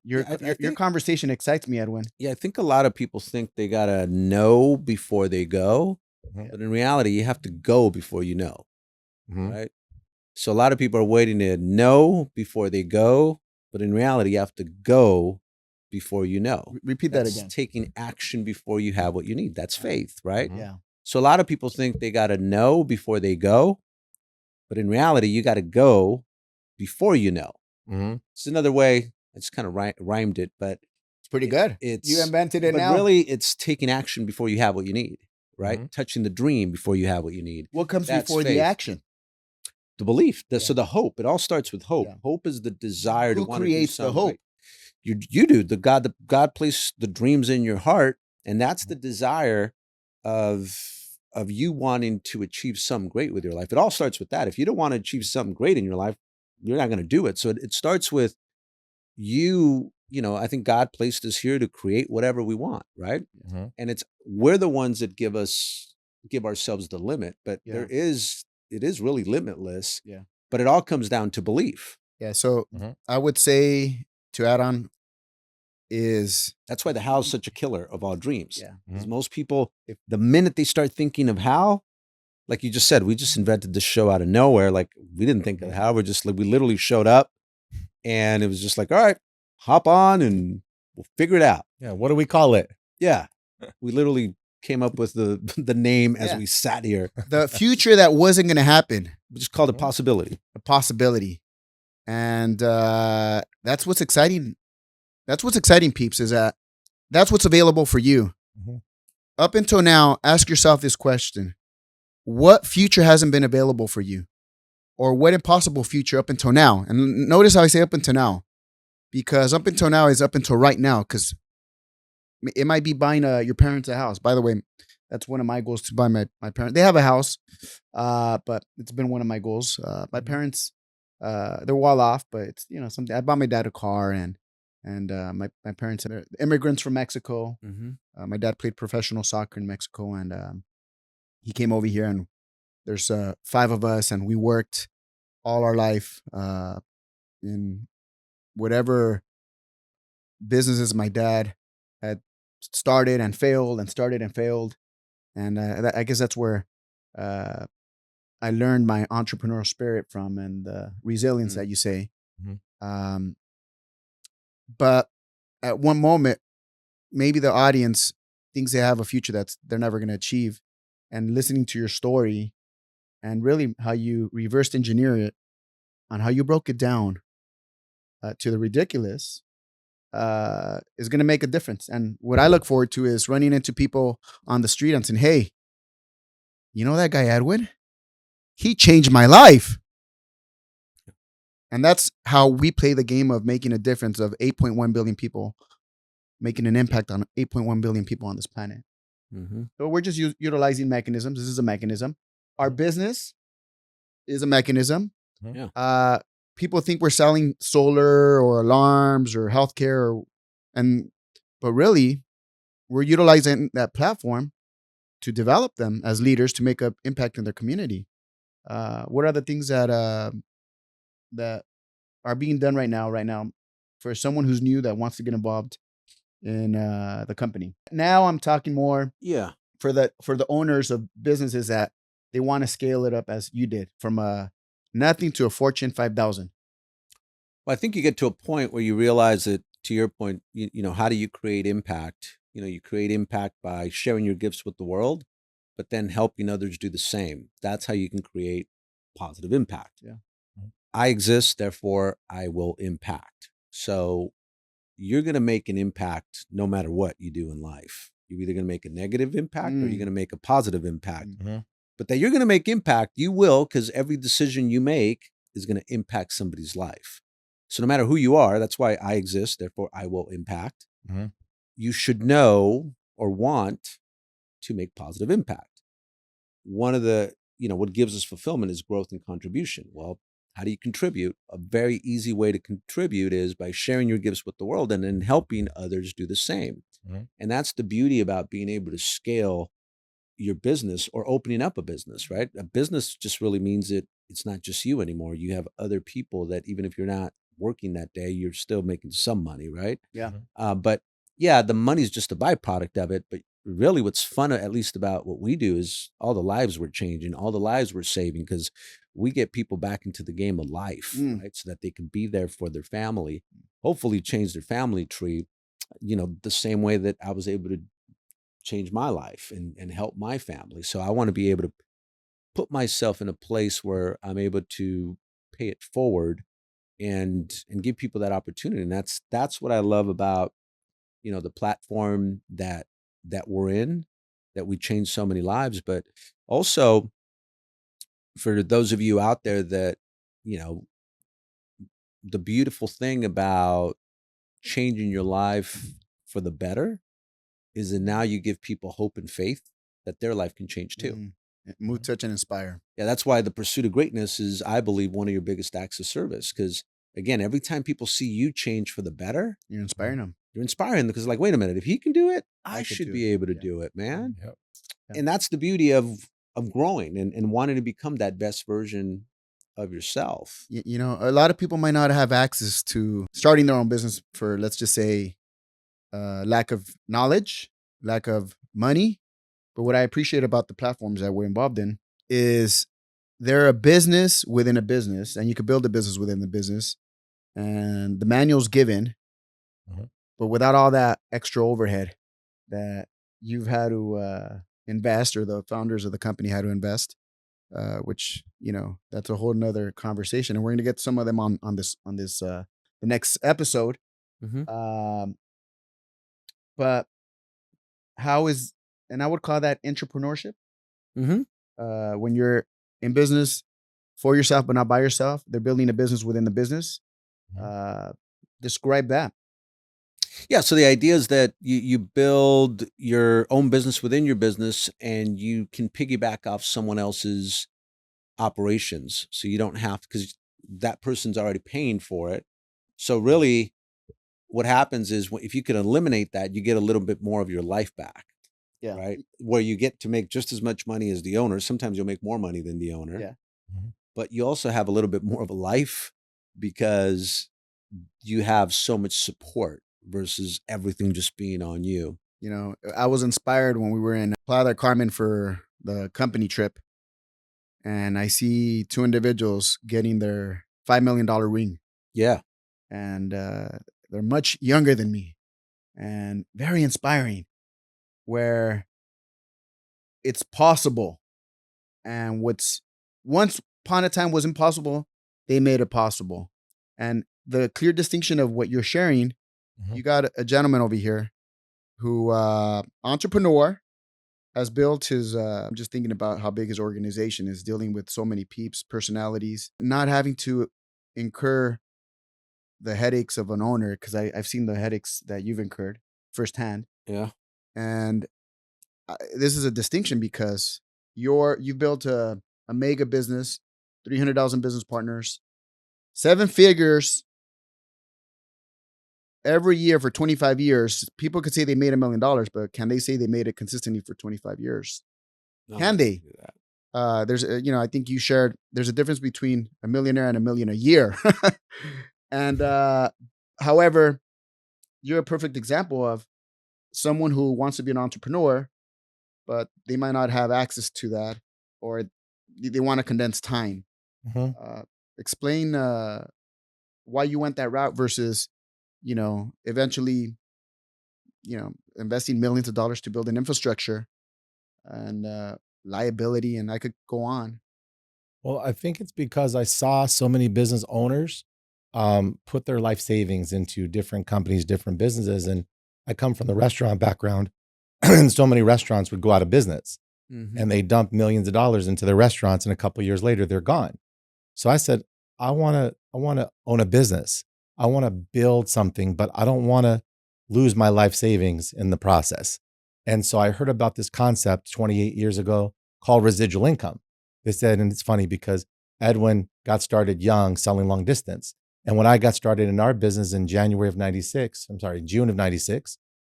your conversation excites me, Edwin. Yeah, I think a lot of people think they got to know before they go. But in reality, you have to go before you know. Right? So a lot of people are waiting to know before they go. But in reality, you have to go before you know. Repeat that again. Taking action before you have what you need. That's faith, right? Yeah. So a lot of people think they got to know before they go. But in reality, you got to go before you know. It's another way. I just kind of rhymed it, but it's pretty good. You invented it now. But really, it's taking action before you have what you need, right? Touching the dream before you have what you need. What comes before the action? The belief. So the hope. It all starts with hope. Hope is the desire to want to do something. Who creates the You hope? do. God placed the dreams in your heart, and that's the desire of you wanting to achieve something great with your life. It all starts with that. If you don't want to achieve something great in your life, you're not going to do it. So it starts with you. I think God placed us here to create whatever we want, right? And we're the ones that give ourselves the limit, but it is really limitless. Yeah. But it all comes down to belief. Yeah. So I would say, to add on is That's why the how is such a killer of all dreams. Yeah. Because most people, if the minute they start thinking of how, like you just said, we just invented this show out of nowhere. Like we didn't think of how. We're just like, we literally showed up and it was just like, all right, hop on and we'll figure it out. Yeah. What do we call it? Yeah. We literally came up with the name as Yeah. we sat here. the future that wasn't going to happen, We just called it possibility. a possibility. And that's what's exciting. That's what's exciting, peeps, is that that's what's available for you. Mhm. Up until now, ask yourself this question. What future hasn't been available for you? Or what impossible future up until now? And notice how I say up until now. Because up until now is up until right now. Because it might be buying your parents a house. By the way, that's one of my goals, to buy my parents. They have a house, but it's been one of my goals. My parents, they're well off, but it's, something. I bought my dad a car, and my parents are immigrants from Mexico. Mm-hmm. My dad played professional soccer in Mexico, and he came over here, and there's 5 of us, and we worked all our life in whatever businesses my dad had started and failed and started and failed. And I guess that's where I learned my entrepreneurial spirit from, and the resilience that you say. Mhm. But at one moment, maybe the audience thinks they have a future that they're never going to achieve. And listening to your story and really how you reversed engineer it, on how you broke it down to the ridiculous, is going to make a difference. And what I look forward to is running into people on the street and saying, hey, you know that guy Edwin? He changed my life. And that's how we play the game of making a difference of 8.1 billion people, making an impact on 8.1 billion people on this planet. Mm-hmm. So we're just utilizing mechanisms. This is a mechanism. Our business is a mechanism. Yeah. People think we're selling solar or alarms or healthcare, but really, we're utilizing that platform to develop them as leaders to make an impact in their community. What are the things that are being done right now for someone who's new that wants to get involved in the company? Now I'm talking more Yeah. for the owners of businesses that they want to scale it up as you did, from nothing to a Fortune 5,000. Well, I think you get to a point where you realize that, to your point, how do you create impact? You create impact by sharing your gifts with the world, but then helping others do the same. That's how you can create positive impact. Yeah. I exist, therefore I will impact. So you're going to make an impact no matter what you do in life. You're either going to make a negative impact or you're going to make a positive impact. Mhm. But that you're going to make impact, you will, because every decision you make is going to impact somebody's life. So no matter who you are, that's why I exist, therefore I will impact. Mhm. You should know or want to make positive impact. One of the, what gives us fulfillment is growth and contribution. Well, how do you contribute? A very easy way to contribute is by sharing your gifts with the world and then helping others do the same. Mhm. And that's the beauty about being able to scale your business or opening up a business, right? A business just really means it's not just you anymore. You have other people that, even if you're not working that day, you're still making some money, right? Yeah. But yeah, the money's just a byproduct of it. But really what's fun, at least about what we do, is all the lives we're changing, all the lives we're saving, because we get people back into the game of life, right? So that they can be there for their family, hopefully change their family tree, the same way that I was able to change my life and help my family. So I want to be able to put myself in a place where I'm able to pay it forward and give people that opportunity. And that's what I love about, the platform that we're in, that we change so many lives. But also, for those of you out there that, the beautiful thing about changing your life for the better is that now you give people hope and faith that their life can change too. Move, touch, and inspire. Yeah, that's why the pursuit of greatness is, I believe, one of your biggest acts of service. Because again, every time people see you change for the better, You're inspiring them. you're inspiring them, because like, wait a minute, if he can do it, I could should do be it. able to Yeah. do it, man. Yep. Yeah. And that's the beauty of growing and wanting to become that best version of yourself. A lot of people might not have access to starting their own business for, let's just say, lack of knowledge, lack of money. But what I appreciate about the platforms that we're involved in is they're a business within a business, and you can build a business within the business. And the manual's given, Mhm. but without all that extra overhead that you've had to invest, or the founders of the company had to invest, which that's a whole nother conversation, and we're going to get some of them on this the next episode. Mm-hmm. But how is, and I would call that entrepreneurship. Mm-hmm. When you're in business for yourself but not by yourself, they're building a business within the business. Describe that. Yeah. So the idea is that you build your own business within your business, and you can piggyback off someone else's operations. So you don't have, because that person's already paying for it. So really what happens is, if you can eliminate that, you get a little bit more of your life back. Yeah. Right. Where you get to make just as much money as the owner. Sometimes you'll make more money than the owner. Yeah. Mhm. But you also have a little bit more of a life, because you have so much support versus everything just being on you. I was inspired when we were in Playa del Carmen for the company trip, and I see two individuals getting their $5 million ring, Yeah. and they're much younger than me, and very inspiring, where it's possible. And what's once upon a time was impossible, they made it possible. And the clear distinction of what you're sharing, Mhm. you got a gentleman over here who, entrepreneur, has built his, I'm just thinking about how big his organization is, dealing with so many peeps, personalities, not having to incur the headaches of an owner, because I've seen the headaches that you've incurred firsthand. Yeah. And this is a distinction because you've built a mega business, 300,000 business partners, 7 figures every year for 25 years. People could say they made $1 million, but can they say they made it consistently for 25 years? No, Can I they? do that. There's, I think you shared, there's a difference between a millionaire and $1 million a year. And however, you're a perfect example of someone who wants to be an entrepreneur, but they might not have access to that, or they want to condense time. Mhm. Explain why you went that route versus, eventually, investing millions of dollars to build an infrastructure and liability, and I could go on. Well, I think it's because I saw so many business owners put their life savings into different companies, different businesses. And I come from the restaurant background, and so many restaurants would go out of business, Mhm. and they dump millions of dollars into their restaurants, and a couple of years later, they're gone. So I said, I want to own a business. I want to build something, but I don't want to lose my life savings in the process. And so I heard about this concept 28 years ago called residual income. They said, and it's funny because Edwin got started young selling long distance. And when I got started in our business in June of 96,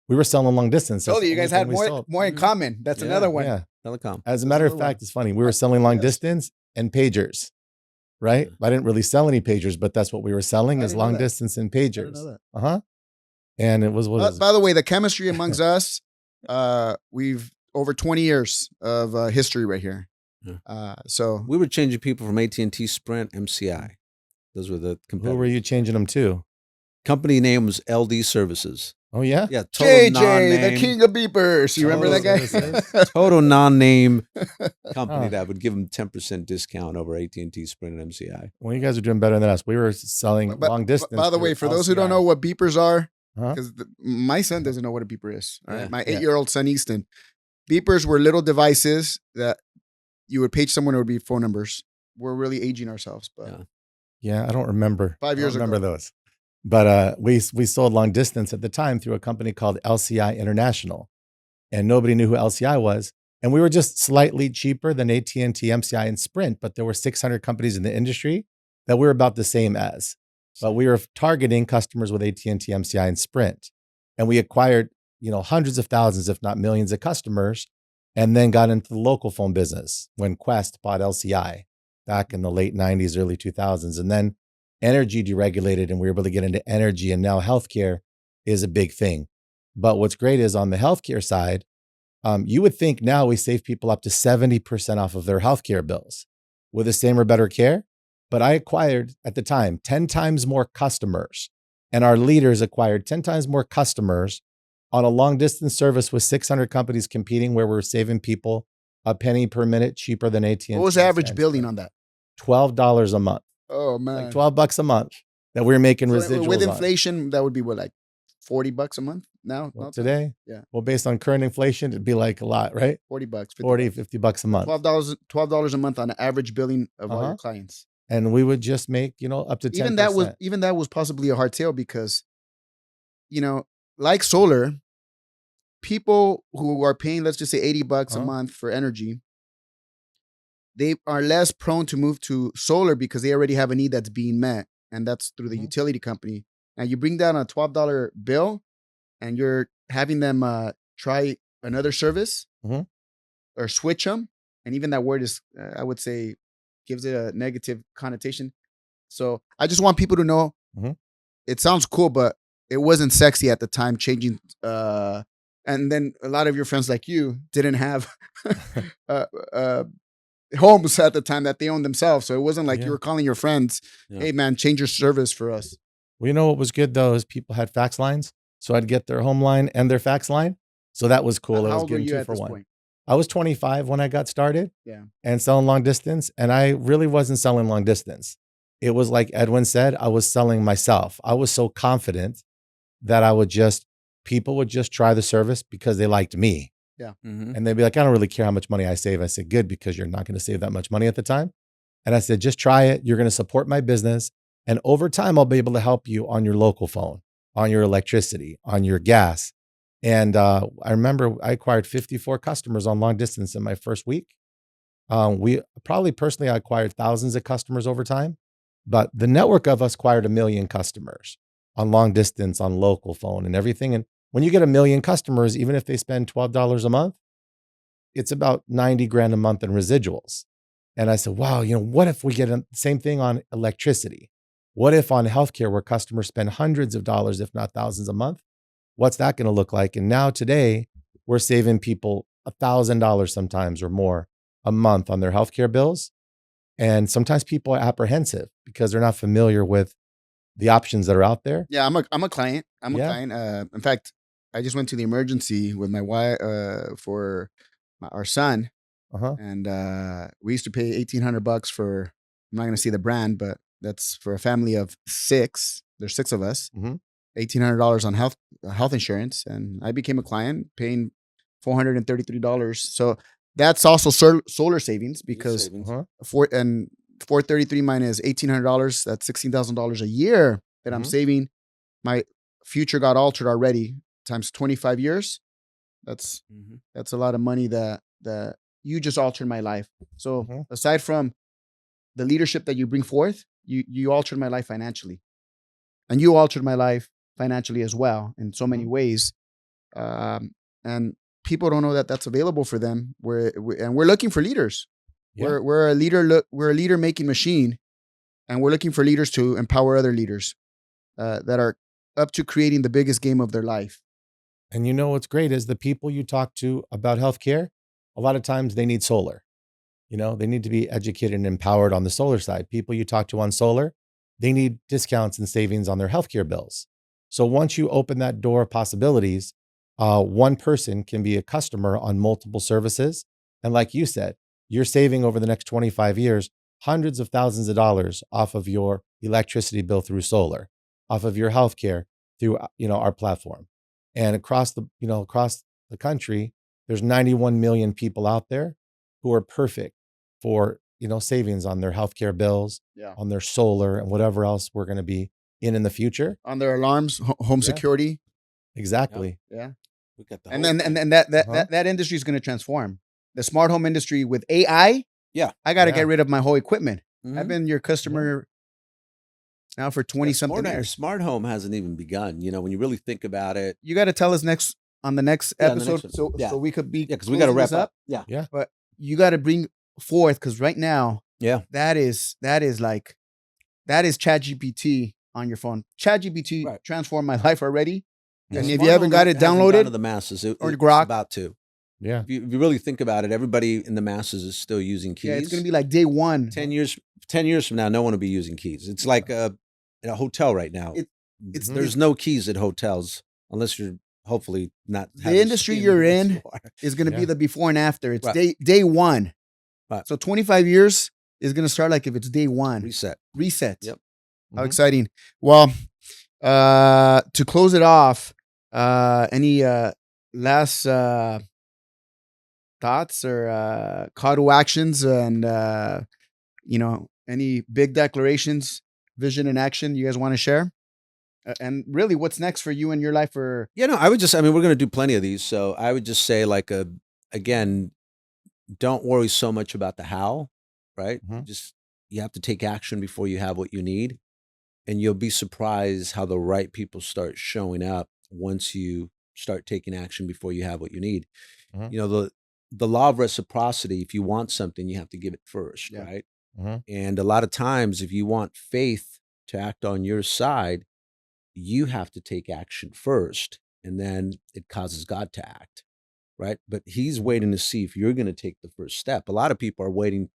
we were selling long distance. That's Told you, the you guys only had thing we sold. more in Mhm. common. That's Yeah, another one. Yeah. Telecom. As a That's matter of another one. fact, it's funny. We were selling long Yes. distance and pagers, right? Yeah. I didn't really sell any pagers, but that's what we were selling I is didn't know long that. distance and didn't know pagers. that. And it was what is By the way, the chemistry amongst us, we've over 20 years of history right here. Yeah. So We were changing people from AT&T, Sprint, MCI. Those were the who competitors. were you changing them to? Company name was LD Services. Oh yeah. Yeah, total JJ, non-name. the king of beepers. You remember that Total guy? services. Total non-name company Huh. that would give them 10% discount over AT&T, Sprint, and MCI. Well, you guys are doing better than us. We were selling But- long distance. By the through way, for those who don't LCI. know what beepers are, Huh? because my son doesn't know what a beeper is. All right, Yeah. my Yeah. 8-year-old son Easton. Beepers were little devices that you would page someone. It would be phone numbers. We're really aging ourselves, but Yeah. Yeah, I don't remember. 5 years I don't remember ago. those. But we sold long distance at the time through a company called LCI International, and nobody knew who LCI was. And we were just slightly cheaper than AT&T, MCI, and Sprint, but there were 600 companies in the industry that we were about the same as. But we were targeting customers with AT&T, MCI, and Sprint, and we acquired hundreds of thousands, if not millions, of customers, and then got into the local phone business when Quest bought LCI back in the late 90s, early 2000s, and then energy deregulated, and we were able to get into energy, and now healthcare is a big thing. But what's great is on the healthcare side, you would think now we save people up to 70% off of their healthcare bills with the same or better care. But I acquired at the time 10 times more customers, and our leaders acquired 10 times more customers on a long distance service with 600 companies competing, where we're saving people a penny per minute cheaper than AT&T. What was the average billing on that? $12 a month. Oh man, Like $12 a month that we're making residuals with on. inflation. That would be what, like $40 a month now? Well, today, yeah. Well, based on current inflation, it'd be like a lot, right? $40, $50 a month. $12 a month on an average billing of all your clients. And we would just make, up to 10%. Even that was possibly a hard sale because, like solar, people who are paying, let's just say $80 a month for energy, they are less prone to move to solar because they already have a need that's being met, and that's through the utility company. And you bring down a $12 bill, and you're having them try another service or switch them. And even that word is, I would say, gives it a negative connotation. So I just want people to know it sounds cool, but it wasn't sexy at the time changing. And then a lot of your friends like you didn't have homes at the time that they owned themselves. So it wasn't like you were calling your friends, hey man, change your service for us. Well, what was good though is people had fax lines. So I'd get their home line and their fax line. So that was cool. How it was old were getting you 2 at for this 1. point? I was 25 when I got started and selling long distance. And I really wasn't selling long distance. It was like Edwin said, I was selling myself. I was so confident that people would just try the service because they liked me. Yeah. And they'd be like, I don't really care how much money I save. I said, good, because you're not going to save that much money at the time. And I said, just try it. You're going to support my business. And over time, I'll be able to help you on your local phone, on your electricity, on your gas. And I remember I acquired 54 customers on long distance in my first week. Personally, I acquired thousands of customers over time, but the network of us acquired 1 million customers on long distance, on local phone and everything. And when you get 1 million customers, even if they spend $12 a month, it's about 90 grand a month in residuals. And I said, wow, what if we get the same thing on electricity? What if on healthcare, where customers spend hundreds of dollars, if not thousands a month? What's that going to look like? And now today, we're saving people $1,000 sometimes or more a month on their healthcare bills. And sometimes people are apprehensive because they're not familiar with the options that are out there. Yeah, I'm a client. I'm a client. In fact, I just went to the emergency with my wife for our son, and we used to pay $1,800 for. I'm not going to say the brand, but that's for a family of 6. There's 6 of us. $1,800 on health insurance, and I became a client, paying $433. So that's also solar savings because $433 minus $1,800, that's $16,000 a year that I'm saving. My future got altered already times 25 years. That's a lot of money that you just altered my life. So aside from the leadership that you bring forth, you altered my life financially, and you altered my life financially as well in so many ways. And people don't know that that's available for them. We're looking for leaders. Yeah. We're a leader. We're a leader making machine, and we're looking for leaders to empower other leaders that are up to creating the biggest game of their life. And what's great is the people you talk to about healthcare, a lot of times they need solar. They need to be educated and empowered on the solar side. People you talk to on solar, they need discounts and savings on their healthcare bills. So once you open that door of possibilities, one person can be a customer on multiple services. And like you said, you're saving over the next 25 years, hundreds of thousands of dollars off of your electricity bill through solar, off of your healthcare through, our platform. And across the country, there's 91 million people out there who are perfect for, savings on their healthcare bills, on their solar and whatever else we're going to be in the future. On their alarms, home security. Exactly. Yeah. We got the and that industry is going to transform. The smart home industry with AI. Yeah. I got to get rid of my whole equipment. I've been your customer now for 20 something years. Smart home hasn't even begun. When you really think about it. You got to tell us on the next episode so we could be because we got to wrap up. Yeah. Yeah. But you got to bring forth, because right now, that is ChatGPT on your phone. ChatGPT transformed my life already. And It's if one you haven't got that it hasn't gone downloaded to the masses, or it's Grok, about to. Yeah. If you really think about it, everybody in the masses is still using keys. yeah, it's gonna be like day one. 10 years from now, no one will be using keys. It's like in a hotel right now. There's no keys at hotels unless you're hopefully not. The industry you're in is gonna be the before and after. It's day one. Right. So 25 years is gonna start like if it's day one. Reset. Yep. How exciting. Well, to close it off, any last thoughts or call to actions and any big declarations, vision and action you guys want to share? And really, what's next for you in your life? Or I would just, we're going to do plenty of these. So I would just say again, don't worry so much about the how, right? You have to take action before you have what you need. And you'll be surprised how the right people start showing up once you start taking action before you have what you need. The law of reciprocity, if you want something, you have to give it first, right? And a lot of times, if you want faith to act on your side, you have to take action first, and then it causes God to act, right? But he's waiting to see if you're going to take the first step. A lot of people are waiting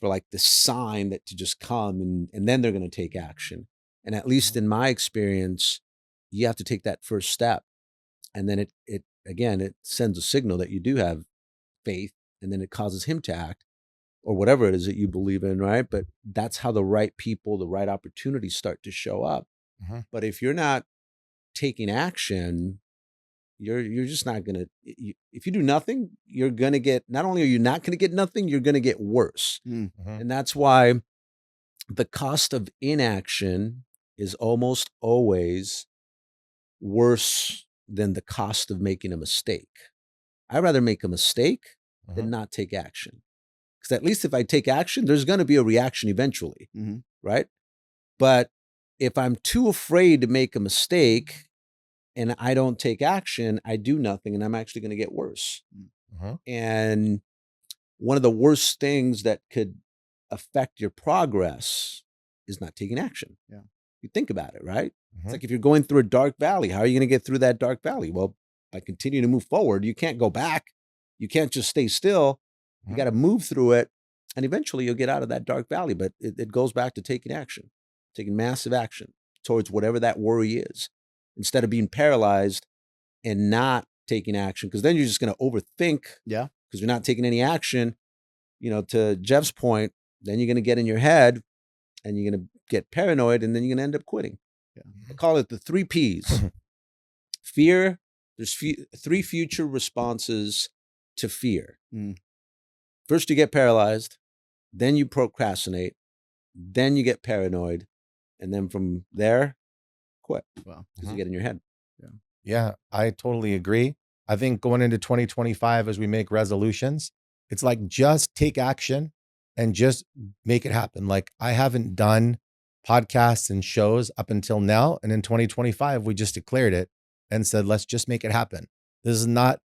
for like the sign that to just come, and then they're going to take action. And at least in my experience, you have to take that first step. And then it sends a signal that you do have faith, and then it causes him to act, or whatever it is that you believe in, right? But that's how the right people, the right opportunities start to show up. But if you're not taking action, you're just not going to, if you do nothing, you're going to get, not only are you not going to get nothing, you're going to get worse. And that's why the cost of inaction is almost always worse than the cost of making a mistake. I'd rather make a mistake than not take action. Because at least if I take action, there's going to be a reaction eventually, right? But if I'm too afraid to make a mistake and I don't take action, I do nothing, and I'm actually going to get worse. And one of the worst things that could affect your progress is not taking action. You think about it, right? It's like if you're going through a dark valley, how are you going to get through that dark valley? Well, by continuing to move forward. You can't go back. You can't just stay still. You got to move through it, and eventually you'll get out of that dark valley. But it goes back to taking action, taking massive action towards whatever that worry is, instead of being paralyzed and not taking action, because then you're just going to overthink. Yeah. Because you're not taking any action. To Jeff's point, then you're going to get in your head and you're going to get paranoid, and then you're going to end up quitting. I call it the 3 Ps. Fear. There's 3 future responses to fear. First, you get paralyzed, then you procrastinate, then you get paranoid, and then from there, quit. Wow. Because you get in your head. Yeah, I totally agree. I think going into 2025, as we make resolutions, it's like just take action and just make it happen. Like I haven't done podcasts and shows up until now. And in 2025, we just declared it and said, let's just make it happen. This is not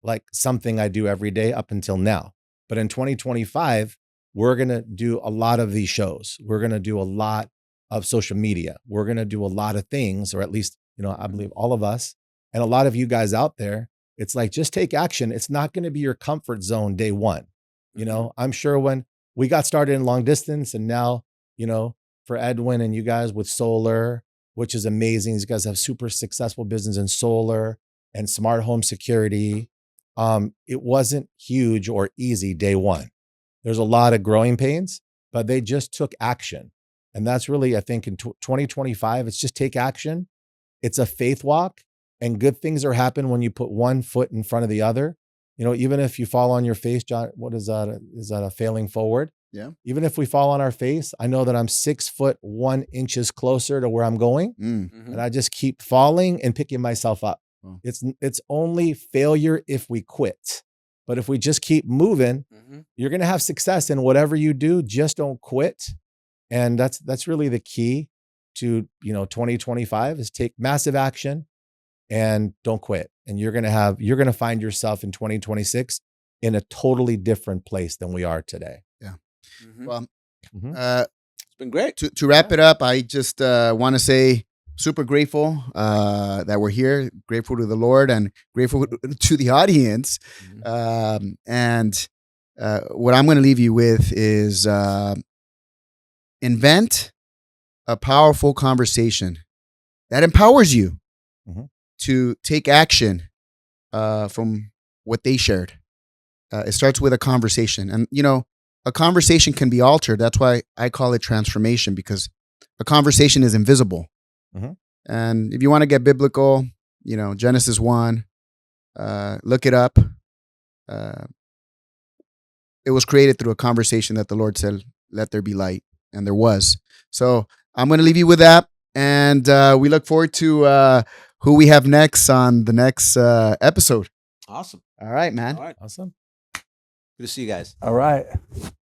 like something I do every day up until now. But in 2025, we're going to do a lot of these shows. We're going to do a lot of social media. We're going to do a lot of things, or at least, I believe all of us and a lot of you guys out there, it's like, just take action. It's not going to be your comfort zone day one. I'm sure when we got started in long distance, and now, for Edwin and you guys with solar, which is amazing. You guys have super successful business in solar and smart home security. It wasn't huge or easy day one. There's a lot of growing pains, but they just took action. And that's really, I think in 2025, it's just take action. It's a faith walk, and good things are happen when you put one foot in front of the other. Even if you fall on your face, John, what is that? Is that a failing forward? Yeah. Even if we fall on our face, I know that I'm 6 foot 1 inches closer to where I'm going. And I just keep falling and picking myself up. Wow. It's only failure if we quit. But if we just keep moving, you're going to have success in whatever you do. Just don't quit. And that's really the key to, 2025 is take massive action and don't quit. And you're going to find yourself in 2026 in a totally different place than we are today. Yeah. Well, it's been great. To wrap it up, I just want to say super grateful that we're here. Grateful to the Lord and grateful to the audience. And what I'm going to leave you with is invent a powerful conversation that empowers you to take action from what they shared. It starts with a conversation. And, a conversation can be altered. That's why I call it transformation, because a conversation is invisible. And if you want to get biblical, Genesis 1, look it up. It was created through a conversation that the Lord said, let there be light. And there was. So I'm going to leave you with that. And we look forward to who we have next on the next episode. Awesome. All right, man. All right. Awesome. Good to see you guys. All right.